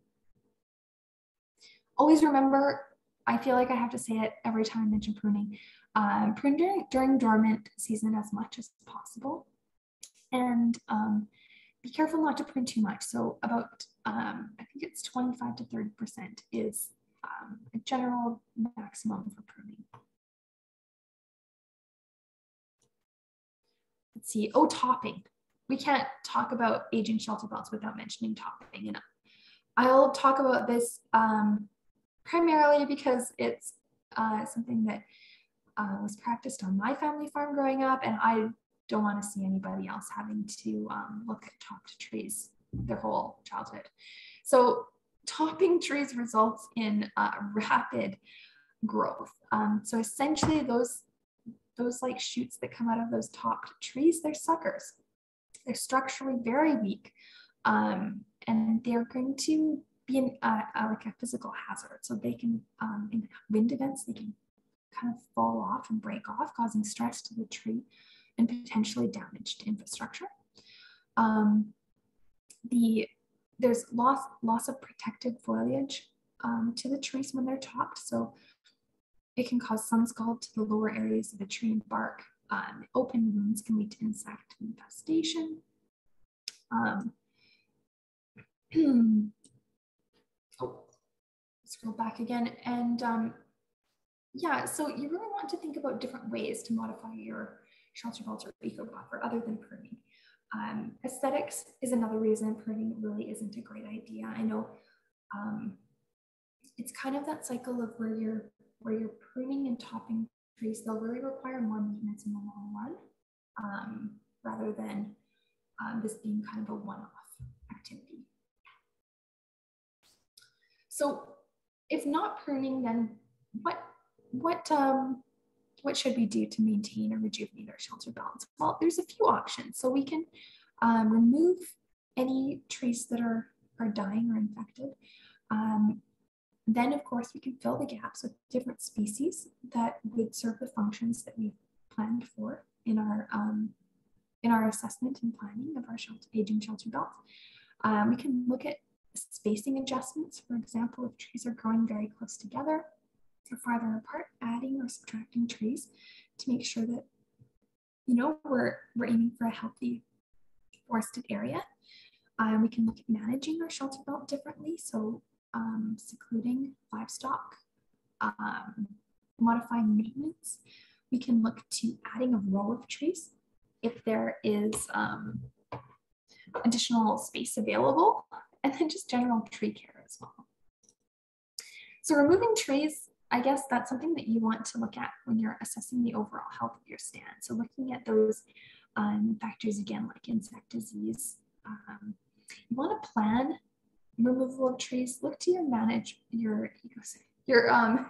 Always remember, I feel like I have to say it every time I mention pruning, prune during dormant season as much as possible, and be careful not to prune too much. So about, I think it's 25 to 30% is a general maximum for pruning. Let's see, topping. We can't talk about aging Shelterbelts without mentioning topping. And I'll talk about this primarily because it's something that was practiced on my family farm growing up, and I don't want to see anybody else having to look at topped trees their whole childhood. So topping trees results in rapid growth. So essentially those like shoots that come out of those topped trees, they're suckers. They're structurally very weak, and they're going to be like a physical hazard. So they can, in wind events, they can kind of fall off and break off, causing stress to the tree and potentially damage to infrastructure. There's loss of protected foliage to the trees when they're topped. So it can cause sun scald to the lower areas of the tree and bark. Open wounds can lead to insect infestation. Scroll back again. And yeah, so you really want to think about different ways to modify your Shelterbelt or eco buffer other than pruning. Aesthetics is another reason pruning really isn't a great idea. I know it's kind of that cycle of where you're pruning and topping trees. They'll really require more maintenance in the long run, rather than this being kind of a one-off activity. So if not pruning, then what what should we do to maintain or rejuvenate our shelter belts? Well, there's a few options. So we can remove any trees that are dying or infected. Then, of course, we can fill the gaps with different species that would serve the functions that we've planned for in our assessment and planning of our aging shelter belts. We can look at spacing adjustments. For example, if trees are growing very close together or farther apart, adding or subtracting trees to make sure that, you know, we're aiming for a healthy forested area. We can look at managing our shelter belt differently. So secluding livestock, modifying maintenance. We can look to adding a row of trees if there is additional space available, and then just general tree care as well. So removing trees, I guess that's something that you want to look at when you're assessing the overall health of your stand. So looking at those factors again, like insect disease. You want to plan removal of trees. Look to your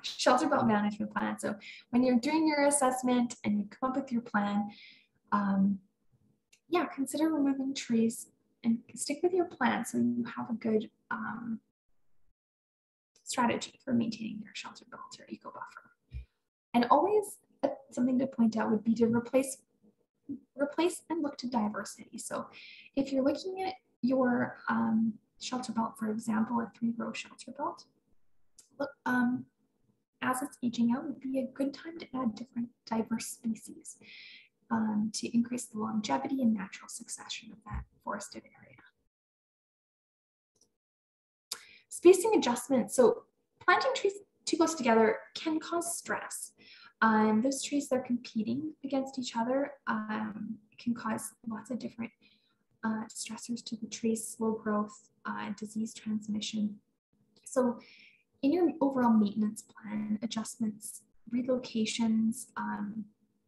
shelter belt management plan. So when you're doing your assessment and you come up with your plan, yeah, consider removing trees and stick with your plan so you have a good strategy for maintaining your shelter belt or eco buffer. And always something to point out would be to replace and look to diversity. So if you're looking at your shelter belt, for example, a 3-row shelter belt, look, as it's aging out, would be a good time to add different diverse species to increase the longevity and natural succession of that forested area. Spacing adjustments. So planting trees too close together can cause stress. Those trees that are competing against each other can cause lots of different stressors to the trees, slow growth, disease transmission. So in your overall maintenance plan, adjustments, relocations,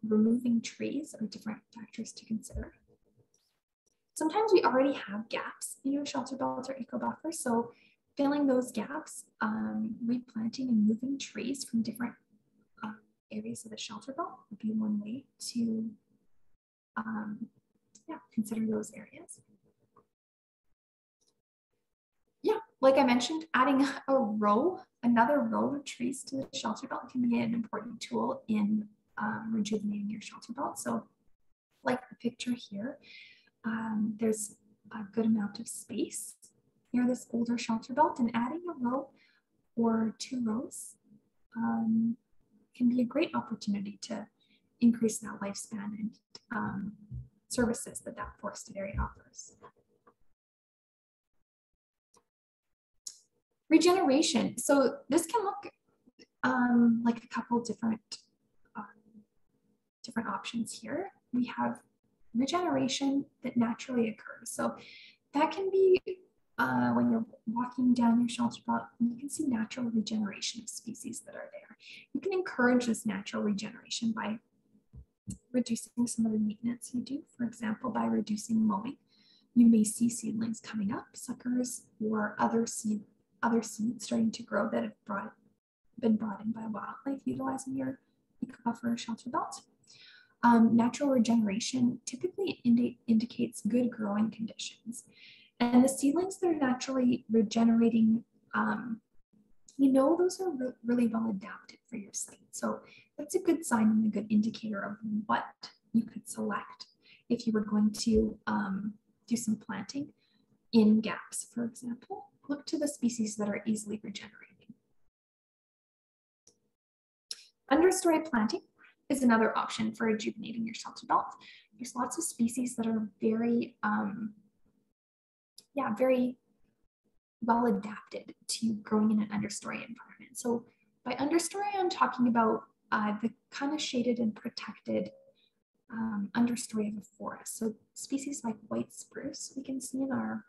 removing trees are different factors to consider. Sometimes we already have gaps in your shelter belt or eco buffer, so filling those gaps, replanting and moving trees from different areas of the shelter belt would be one way to consider those areas. Yeah, like I mentioned, adding another row of trees to the shelter belt can be an important tool in rejuvenating your shelter belt. So like the picture here, there's a good amount of space near this older shelter belt, and adding a row or 2 rows can be a great opportunity to increase that lifespan and services that forested area offers. Regeneration. So this can look like a couple different options here. We have regeneration that naturally occurs. So that can be when you're walking down your shelter belt, you can see natural regeneration of species that are there. You can encourage this natural regeneration by reducing some of the maintenance you do. For example, by reducing mowing, you may see seedlings coming up, suckers, or other seeds starting to grow that have been brought in by wildlife utilizing your eco buffer shelter belt. Natural regeneration typically indicates good growing conditions. And the seedlings that are naturally regenerating, those are really well adapted for your site. So that's a good sign and a good indicator of what you could select if you were going to do some planting in gaps, for example. Look to the species that are easily regenerating. Understory planting is another option for rejuvenating your shelter belt. There's lots of species that are very very well adapted to growing in an understory environment. So by understory, I'm talking about the kind of shaded and protected understory of a forest. So species like white spruce, we can see in our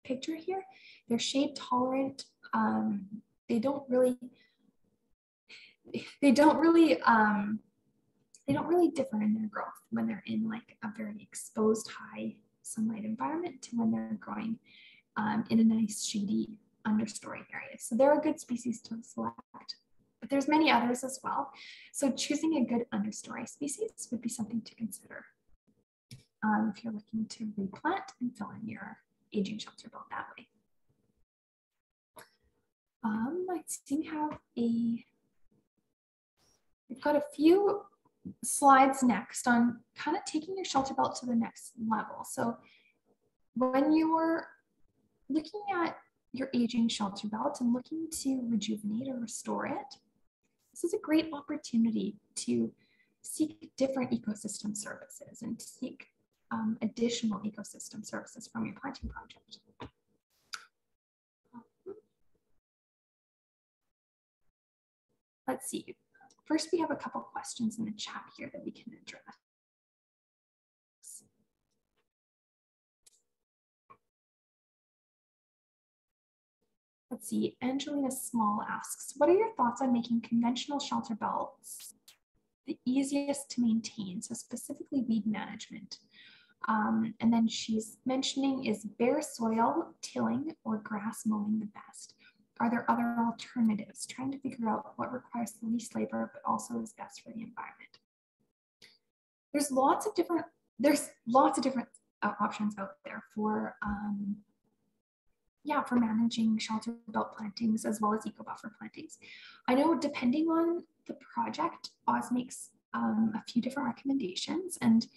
picture here, they're shade tolerant. They don't really differ in their growth when they're in like a very exposed high sunlight environment to when they're growing in a nice shady understory area. So they're a good species to select. but there's many others as well. So choosing a good understory species would be something to consider if you're looking to replant and fill in your aging Shelterbelt that way. I think we've got a few slides next on kind of taking your Shelterbelt to the next level. So when you're looking at your aging Shelterbelt and looking to rejuvenate or restore it, this is a great opportunity to seek different ecosystem services and to seek additional ecosystem services from your planting project. Let's see. First, we have a couple questions in the chat here that we can address. Let's see, Angelina Small asks, what are your thoughts on making conventional Shelterbelts the easiest to maintain, so specifically weed management? And then she's mentioning, is bare soil tilling or grass mowing the best? Are there other alternatives? Trying to figure out what requires the least labor, but also is best for the environment. There's lots of different options out there for for managing Shelterbelt plantings as well as eco-buffer plantings. I know depending on the project, Oz makes a few different recommendations, and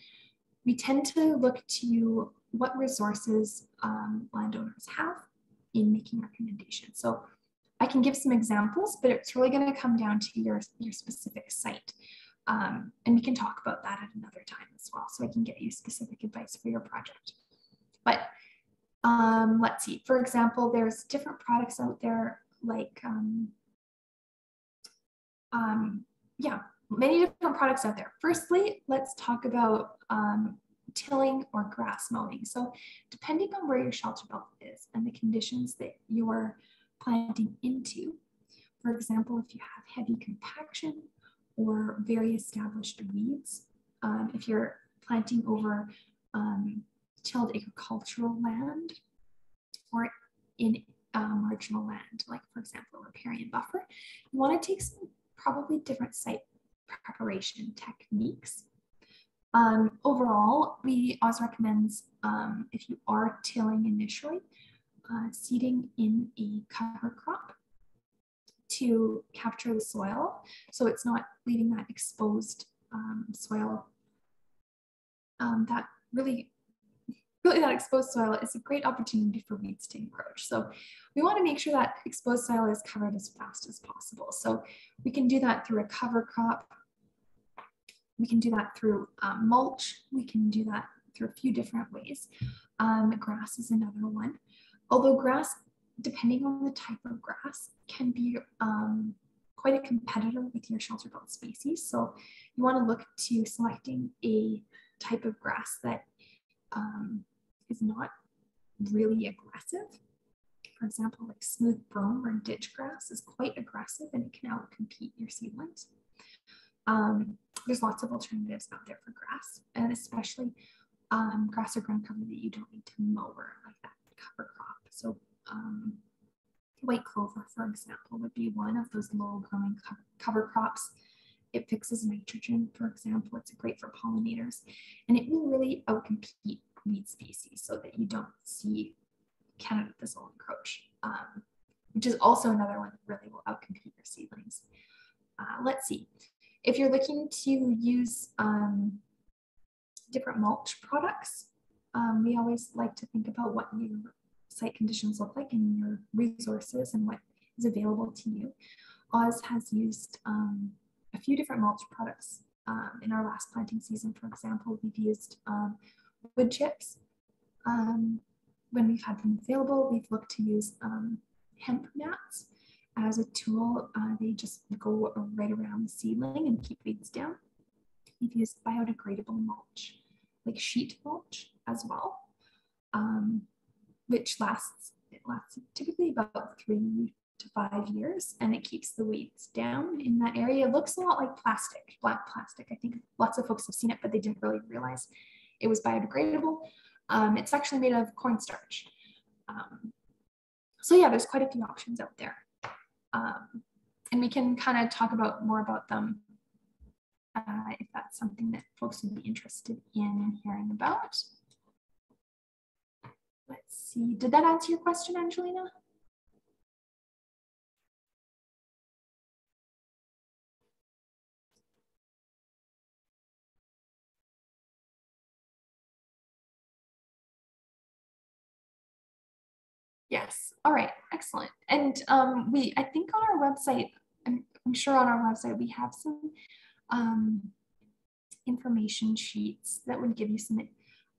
we tend to look to what resources landowners have in making recommendations. So I can give some examples, but it's really going to come down to your specific site. And we can talk about that at another time as well, so I can get you specific advice for your project. But let's see, for example, there's different products out there like, many different products out there. Firstly, let's talk about tilling or grass mowing. So depending on where your Shelterbelt is and the conditions that you're planting into, for example, if you have heavy compaction or very established weeds, if you're planting over tilled agricultural land or in marginal land, like for example, a riparian buffer, you want to take some probably different site preparation techniques. Overall, Oz recommends if you are tilling initially, seeding in a cover crop to capture the soil, so it's not leaving that exposed soil. That really that exposed soil is a great opportunity for weeds to encroach. So we want to make sure that exposed soil is covered as fast as possible. So we can do that through a cover crop. We can do that through mulch. We can do that through a few different ways. Grass is another one. Although grass, depending on the type of grass, can be quite a competitor with your Shelterbelt species. So you want to look to selecting a type of grass that is not really aggressive. For example, like smooth brome or ditch grass is quite aggressive and it can outcompete your seedlings. There's lots of alternatives out there for grass, and especially grass or ground cover that you don't need to mow, or like that cover crop. So white clover, for example, would be one of those low growing cover crops. It fixes nitrogen, for example. It's great for pollinators, and it will really outcompete weed species so that you don't see Canada thistle encroach, which is also another one that really will outcompete your seedlings. Let's see. If you're looking to use different mulch products, we always like to think about what your site conditions look like and your resources and what is available to you. Oz has used a few different mulch products. In our last planting season, for example, we've used wood chips. When we've had them available, we've looked to use hemp mats as a tool. They just go right around the seedling and keep weeds down. We've used biodegradable mulch, like sheet mulch as well, which lasts typically about 3 to 5 years, and it keeps the weeds down in that area. It looks a lot like plastic, black plastic. I think lots of folks have seen it, but they didn't really realize it was biodegradable. It's actually made of cornstarch. So yeah, there's quite a few options out there and we can kind of talk about more about them if that's something that folks would be interested in hearing about. Let's see, did that answer your question, Angelina? Yes. All right. Excellent. And I think on our website, I'm sure on our website we have some information sheets that would give you some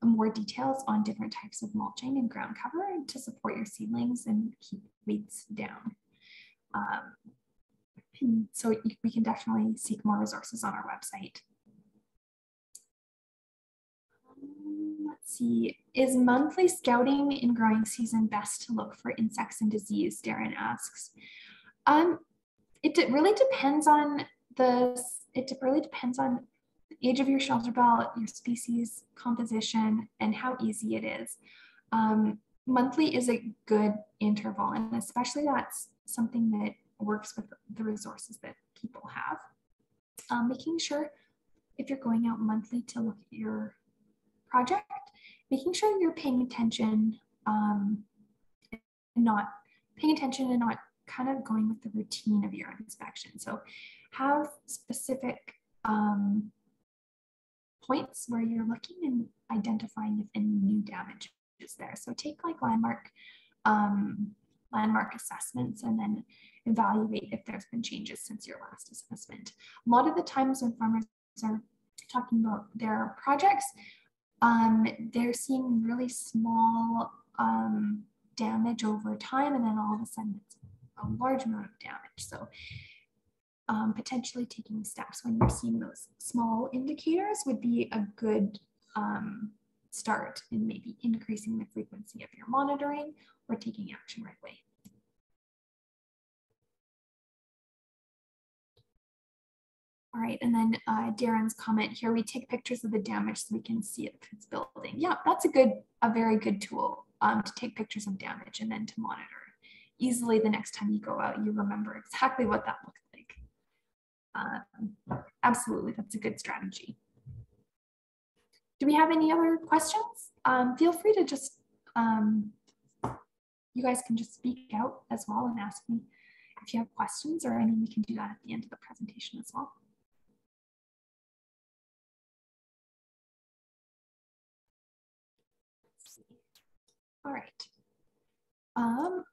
more details on different types of mulching and ground cover to support your seedlings and keep weeds down. So we can definitely seek more resources on our website. Let's see, is monthly scouting in growing season best to look for insects and disease? Darren asks. It really depends on the age of your Shelterbelt, your species composition, and how easy it is. Monthly is a good interval, and especially that's something that works with the resources that people have. Making sure if you're going out monthly to look at your project, making sure you're paying attention and not kind of going with the routine of your inspection. So have specific points where you're looking and identifying if any new damage is there. So take like landmark assessments and then evaluate if there's been changes since your last assessment. A lot of the times when farmers are talking about their projects, they're seeing really small damage over time, and then all of a sudden it's a large amount of damage. So potentially taking steps when you're seeing those small indicators would be a good start in maybe increasing the frequency of your monitoring or taking action right away. All right, and then Darren's comment here, we take pictures of the damage so we can see it if it's building. Yeah, that's a very good tool to take pictures of damage and then to monitor. Easily the next time you go out, you remember exactly what that looked like. Absolutely, that's a good strategy. Do we have any other questions? Feel free to just, you guys can just speak out as well and ask me if you have questions, or we can do that at the end of the presentation as well. All right.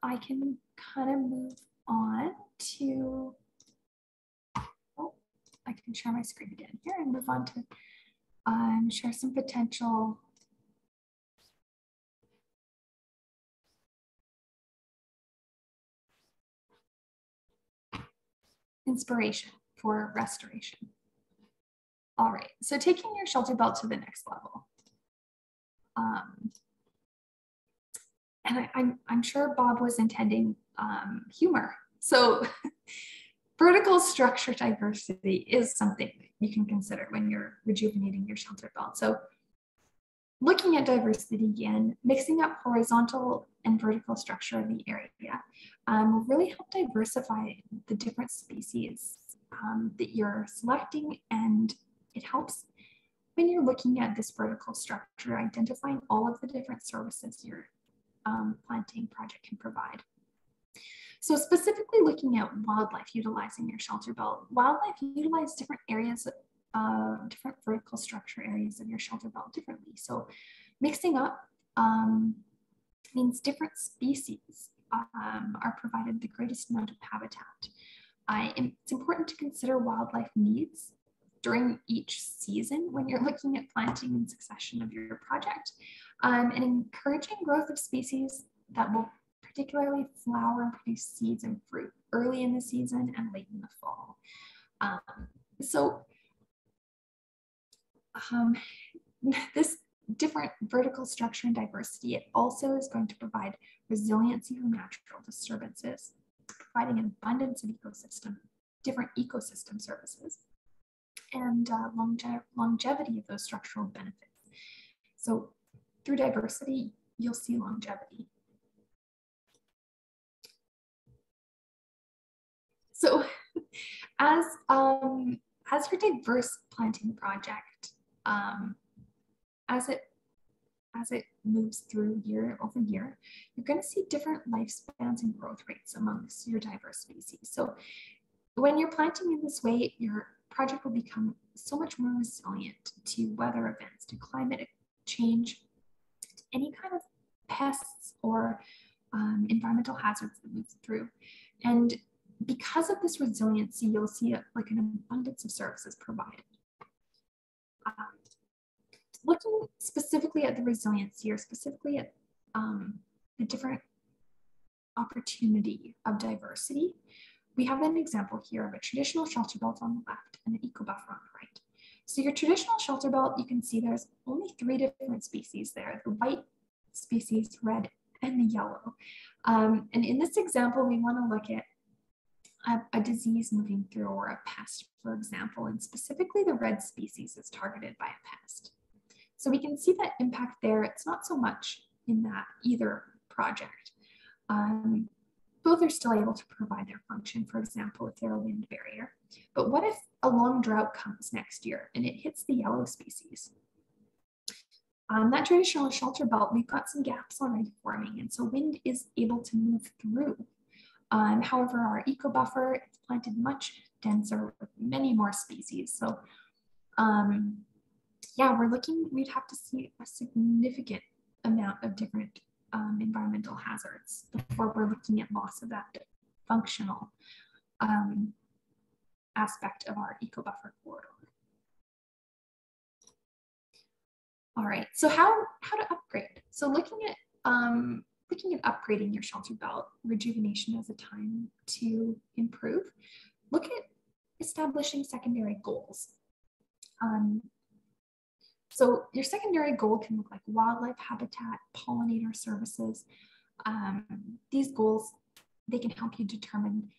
I can kind of move on to, I can share my screen again here and move on to share some potential inspiration for restoration. All right, so taking your Shelterbelt to the next level. And I'm sure Bob was intending humor. So vertical structure diversity is something that you can consider when you're rejuvenating your Shelterbelt. So looking at diversity again, mixing up horizontal and vertical structure of the area will really help diversify the different species that you're selecting, and it helps when you're looking at this vertical structure, identifying all of the different services your planting project can provide. So specifically looking at wildlife utilizing your Shelterbelt, wildlife utilize different areas, different vertical structure areas of your Shelterbelt differently. So mixing up means different species are provided the greatest amount of habitat. It's important to consider wildlife needs during each season when you're looking at planting and succession of your project, and encouraging growth of species that will particularly flower and produce seeds and fruit early in the season and late in the fall. This different vertical structure and diversity, it also is going to provide resiliency from natural disturbances, providing an abundance of different ecosystem services, and longevity of those structural benefits. So through diversity, you'll see longevity. So As your diverse planting project, as it moves through year over year, you're going to see different lifespans and growth rates amongst your diverse species. So when you're planting in this way, your project will become so much more resilient to weather events, to climate change, to any kind of pests or environmental hazards that move through. And because of this resiliency, you'll see like an abundance of services provided. Looking specifically at the resiliency, or specifically at the different opportunity of diversity, we have an example here of a traditional shelter belt on the left and an eco buffer on the right. So your traditional shelter belt, you can see there's only 3 different species there: the white species, red, and the yellow. And in this example, we want to look at a disease moving through, or a pest, for example, and specifically the red species is targeted by a pest. So we can see that impact there. It's not so much in that either project. Both are still able to provide their function, for example, if they're a wind barrier. But what if a long drought comes next year and it hits the yellow species? That traditional shelter belt, we've got some gaps already forming, and so wind is able to move through. However, our eco buffer is planted much denser with many more species. So yeah, we'd have to see a significant amount of different environmental hazards before we're looking at loss of that functional aspect of our eco buffer corridor. All right, so how to upgrade? So looking at upgrading your shelter belt, rejuvenation as a time to improve, look at establishing secondary goals. So your secondary goal can look like wildlife habitat, pollinator services. These goals, they can help you determine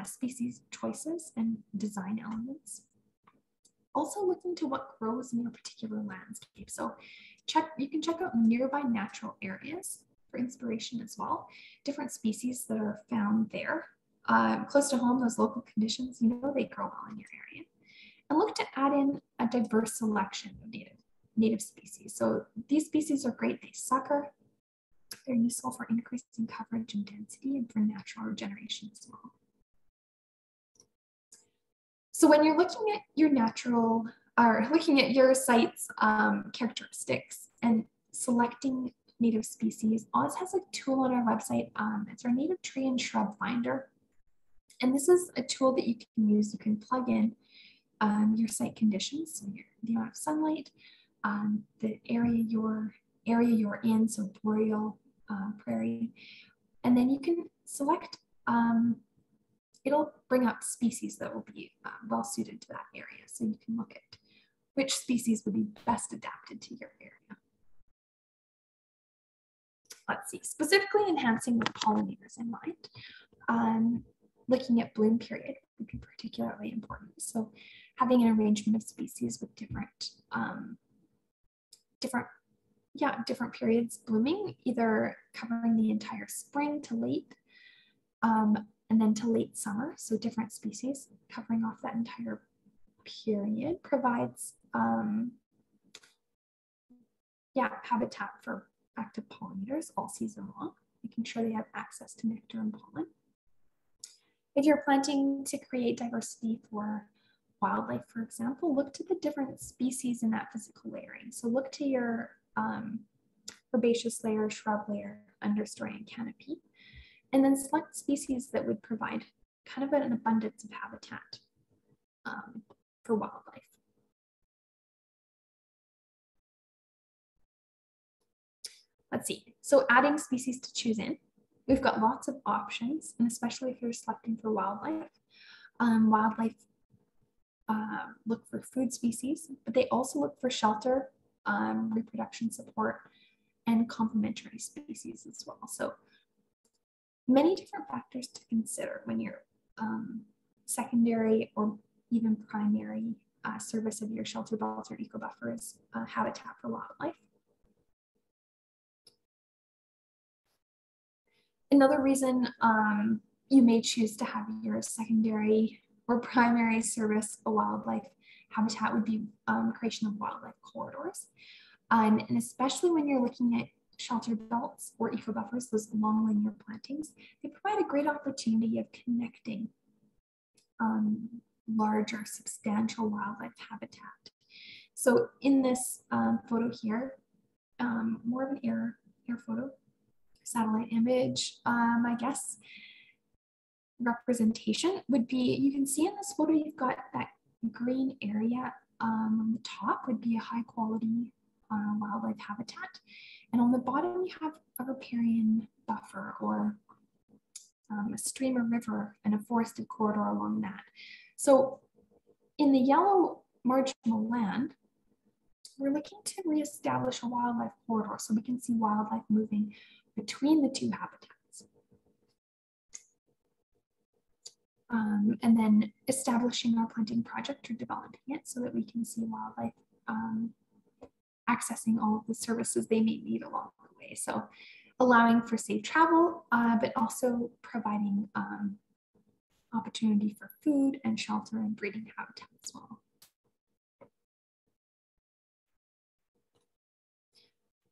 species choices and design elements. Also look into what grows in your particular landscape. So you can check out nearby natural areas for inspiration as well. Different species that are found there. Close to home, those local conditions, you know they grow well in your area. And look to add in a diverse selection of native species. So these species are great. They sucker. They're useful for increasing coverage and density and for natural regeneration as well. So when you're looking at your site's characteristics and selecting native species, Oz has a tool on our website. It's our native tree and shrub finder. And this is a tool that you can use. You can plug in your site conditions, so the amount of sunlight, the area you're in, so boreal, prairie, and then you can select, it'll bring up species that will be well suited to that area. So you can look at which species would be best adapted to your area. Let's see, specifically enhancing with pollinators in mind. Looking at bloom period would be particularly important. So having an arrangement of species with different periods blooming, either covering the entire spring to late, and then to late summer. So different species covering off that entire period provides habitat for active pollinators all season long, making sure they have access to nectar and pollen. If you're planting to create diversity for wildlife, for example, look to the different species in that physical layering. So look to your herbaceous layer, shrub layer, understory, and canopy, and then select species that would provide kind of an abundance of habitat for wildlife. Let's see, so adding species to choose in. We've got lots of options, and especially if you're selecting for wildlife. Look for food species, but they also look for shelter, reproduction support, and complementary species as well. So many different factors to consider when you're secondary or even primary service of your shelter belt or eco buffer is habitat for wildlife. Another reason you may choose to have your secondary or primary service a wildlife habitat would be creation of wildlife corridors. And especially when you're looking at shelter belts or eco buffers, those long linear plantings, they provide a great opportunity of connecting larger, substantial wildlife habitat. So in this photo here, more of an air photo, satellite image, I guess, representation would be, you can see in this photo, you've got that green area on the top would be a high quality wildlife habitat. And on the bottom, you have a riparian buffer or a stream or river and a forested corridor along that. So in the yellow marginal land, we're looking to reestablish a wildlife corridor so we can see wildlife moving between the two habitats. And then establishing our planting project or developing it so that we can see wildlife accessing all of the services they may need along the way. So allowing for safe travel, but also providing opportunity for food and shelter and breeding habitat as well.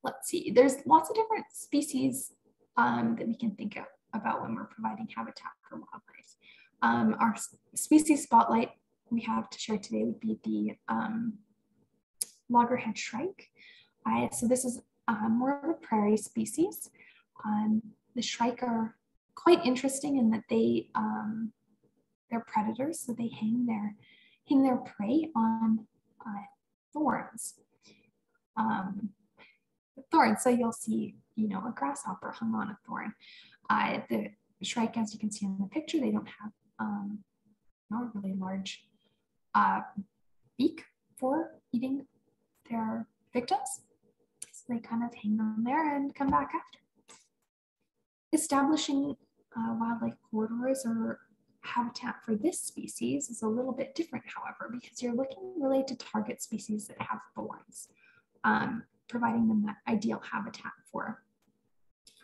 Let's see, there's lots of different species that we can think about when we're providing habitat for wildlife. Our species spotlight we have to share today would be the loggerhead shrike. So this is more of a prairie species. The shrike are quite interesting in that they're predators, so they hang their prey on thorns. So you'll see, a grasshopper hung on a thorn. The shrike, as you can see in the picture, they don't have a really large beak for eating their victims. So they kind of hang on there and come back after. Establishing wildlife corridors or habitat for this species is a little bit different, however, because you're looking really to target species that have thorns, providing them that ideal habitat for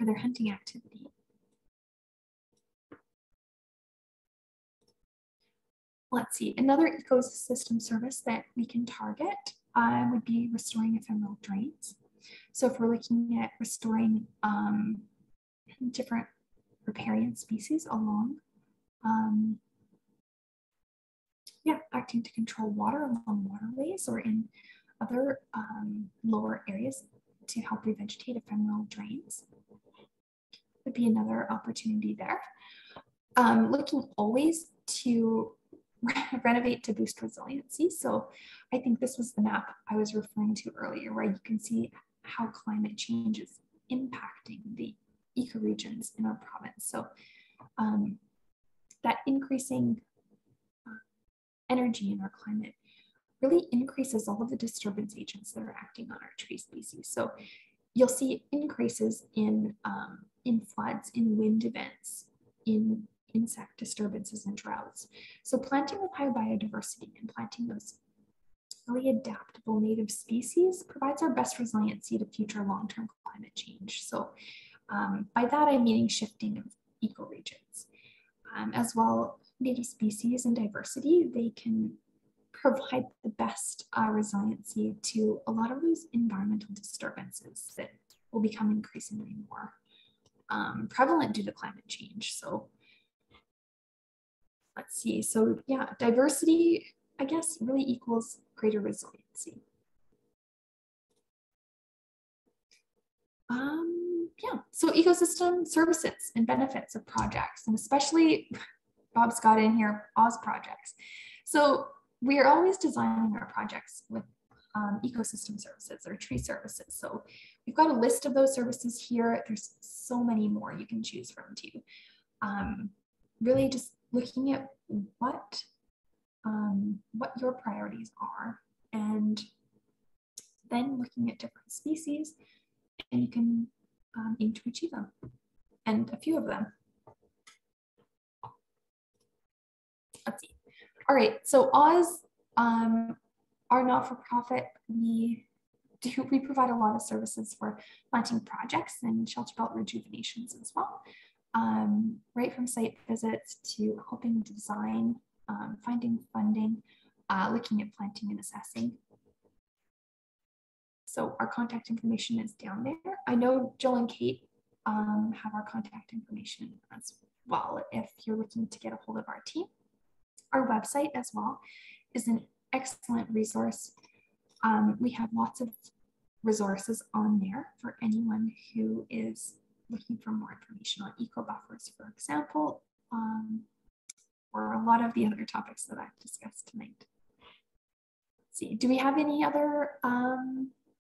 their hunting activity. Let's see, another ecosystem service that we can target would be restoring ephemeral drains. So if we're looking at restoring different riparian species along, acting to control water along waterways or in other lower areas to help revegetate ephemeral drains would be another opportunity there. Looking always to renovate to boost resiliency. So I think this was the map I was referring to earlier, where you can see how climate change is impacting the ecoregions in our province. So that increasing energy in our climate really increases all of the disturbance agents that are acting on our tree species. So you'll see increases in floods, in wind events, in insect disturbances and droughts. So planting with high biodiversity and planting those really adaptable native species provides our best resiliency to future long-term climate change. So by that, I'm meaning shifting of ecoregions. As well, native species and diversity, they can provide the best resiliency to a lot of those environmental disturbances that will become increasingly more prevalent due to climate change. So let's see, so yeah, diversity, I guess, really equals greater resiliency. So ecosystem services and benefits of projects, and especially Bob's got in here, Oz projects. So we are always designing our projects with ecosystem services or tree services. So we've got a list of those services here. There's so many more you can choose from too. Really just looking at what your priorities are, and then looking at different species, and you can aim to achieve them, and a few of them. Let's see. All right, so Oz, our not-for-profit, we provide a lot of services for planting projects and Shelterbelt rejuvenations as well. Right from site visits to helping design finding funding, looking at planting and assessing. So our contact information is down there. I know Jill and Kate have our contact information as well if you're looking to get a hold of our team. Our website as well is an excellent resource. We have lots of resources on there for anyone who is looking for more information on eco-buffers, for example, or a lot of the other topics that I've discussed tonight. Let's see, do we have any other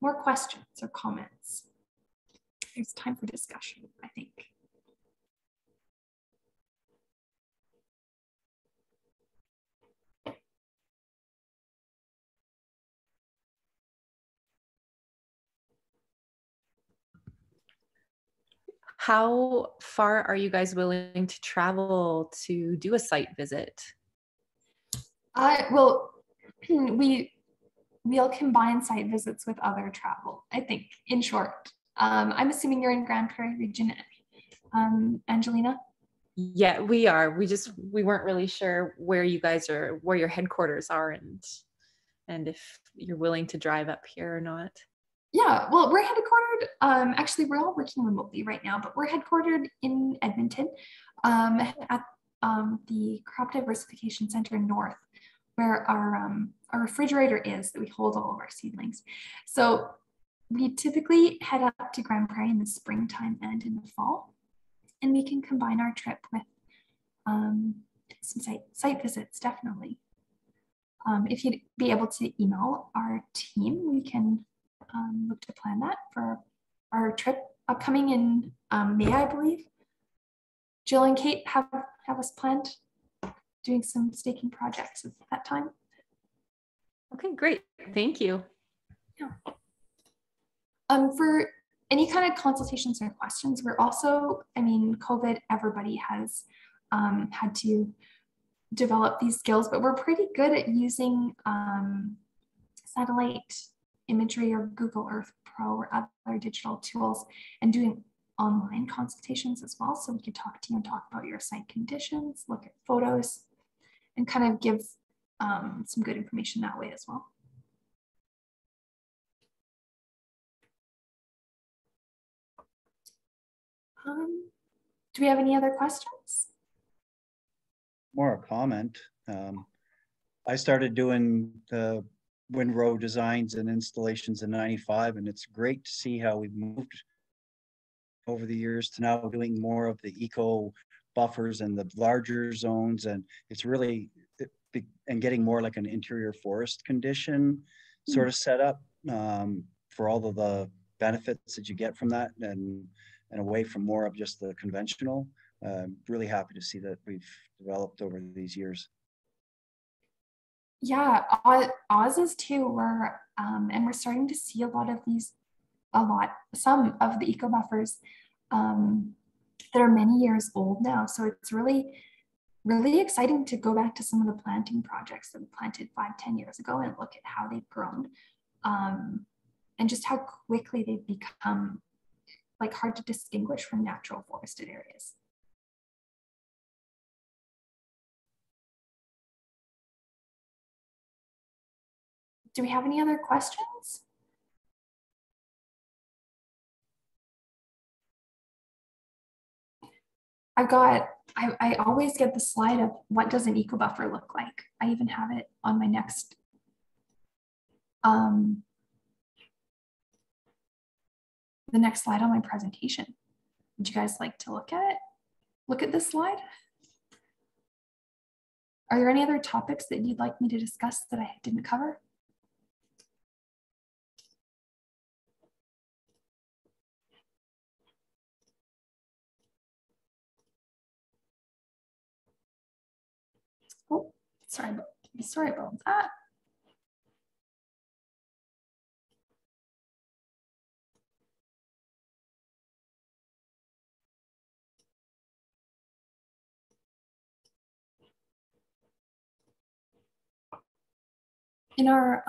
more questions or comments? It's time for discussion, I think. How far are you guys willing to travel to do a site visit? Well, we'll combine site visits with other travel, I think, in short. I'm assuming you're in Grande Prairie region, Angelina? Yeah, we are. We weren't really sure where you guys are, where your headquarters are, and if you're willing to drive up here or not. Yeah, well, we're headquartered, actually, we're all working remotely right now, but we're headquartered in Edmonton at the Crop Diversification Center North, where our refrigerator is that we hold all of our seedlings. So we typically head up to Grande Prairie in the springtime and in the fall, and we can combine our trip with some site visits, definitely. If you'd be able to email our team, we can look to plan that for our trip upcoming in May, I believe. Jill and Kate have us planned doing some staking projects at that time. Okay, great. Thank you. Yeah. For any kind of consultations or questions, we're also, I mean, COVID, everybody has had to develop these skills, but we're pretty good at using satellite imagery or Google Earth Pro or other digital tools and doing online consultations as well. So we could talk to you and talk about your site conditions, look at photos, and kind of give some good information that way as well. Do we have any other questions? More a comment. I started doing the windrow designs and installations in '95, and it's great to see how we've moved over the years to now doing more of the eco buffers and the larger zones, and it's really and getting more like an interior forest condition sort of set up for all of the benefits that you get from that, and away from more of just the conventional. Really happy to see that we've developed over these years. Yeah, Oz is too. And we're starting to see some of the eco buffers that are many years old now. So it's really, really exciting to go back to some of the planting projects that we planted 5-10 years ago and look at how they've grown and just how quickly they've become like hard to distinguish from natural forested areas. Do we have any other questions? I always get the slide of what does an eco buffer look like. I even have it on my next the next slide on my presentation. Would you guys like to look at it? Look at this slide. Are there any other topics that you'd like me to discuss that I didn't cover? Oh, sorry about that. In our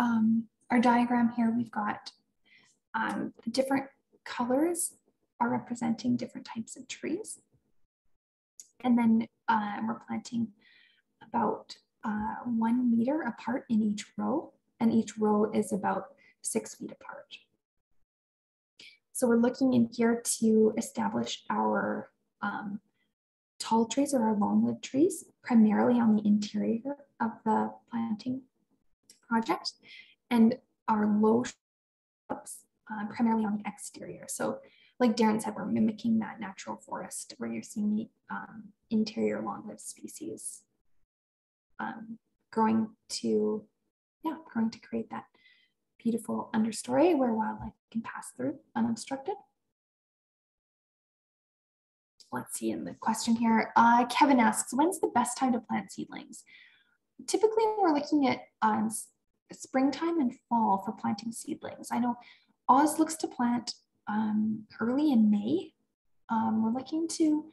diagram here, we've got the different colors are representing different types of trees. And then we're planting about 1 meter apart in each row, and each row is about 6 feet apart. So we're looking in here to establish our tall trees or our long-lived trees, primarily on the interior of the planting project, and our low shrubs primarily on the exterior. So like Darren said, we're mimicking that natural forest where you're seeing the interior long-lived species growing to create that beautiful understory where wildlife can pass through unobstructed. Let's see in the question here. Kevin asks, when's the best time to plant seedlings? Typically, we're looking at springtime and fall for planting seedlings. I know Oz looks to plant early in May. We're looking to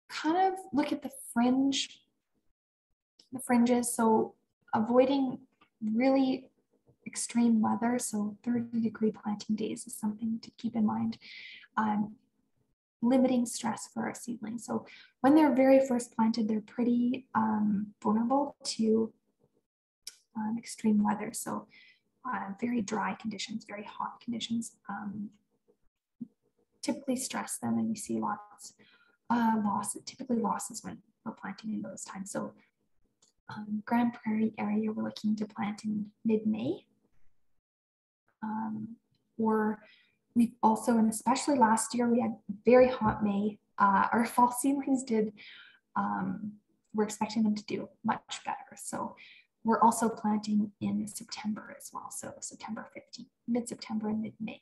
kind of look at the fringes, so avoiding really extreme weather. So 30-degree planting days is something to keep in mind. Limiting stress for our seedlings. So when they're very first planted, they're pretty vulnerable to extreme weather. So very dry conditions, very hot conditions typically stress them, and we see lots typically losses when we're planting in those times. So Grande Prairie area, we're looking to plant in mid-May. Or we've also, and especially last year, we had very hot May. Our fall seedlings we're expecting them to do much better. So we're also planting in September as well. So September 15th, mid-September and mid-May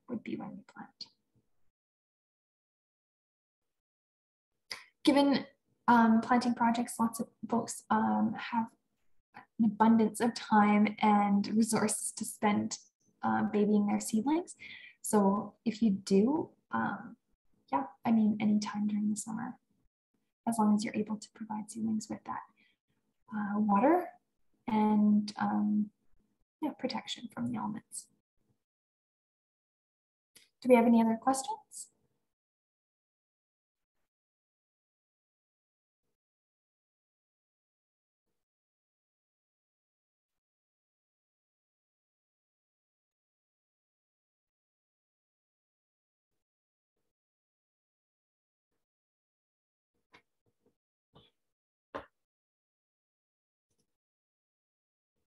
would be when we plant. Given planting projects, lots of folks have an abundance of time and resources to spend babying their seedlings. So if you do, anytime during the summer, as long as you're able to provide seedlings with that water and protection from the elements. Do we have any other questions?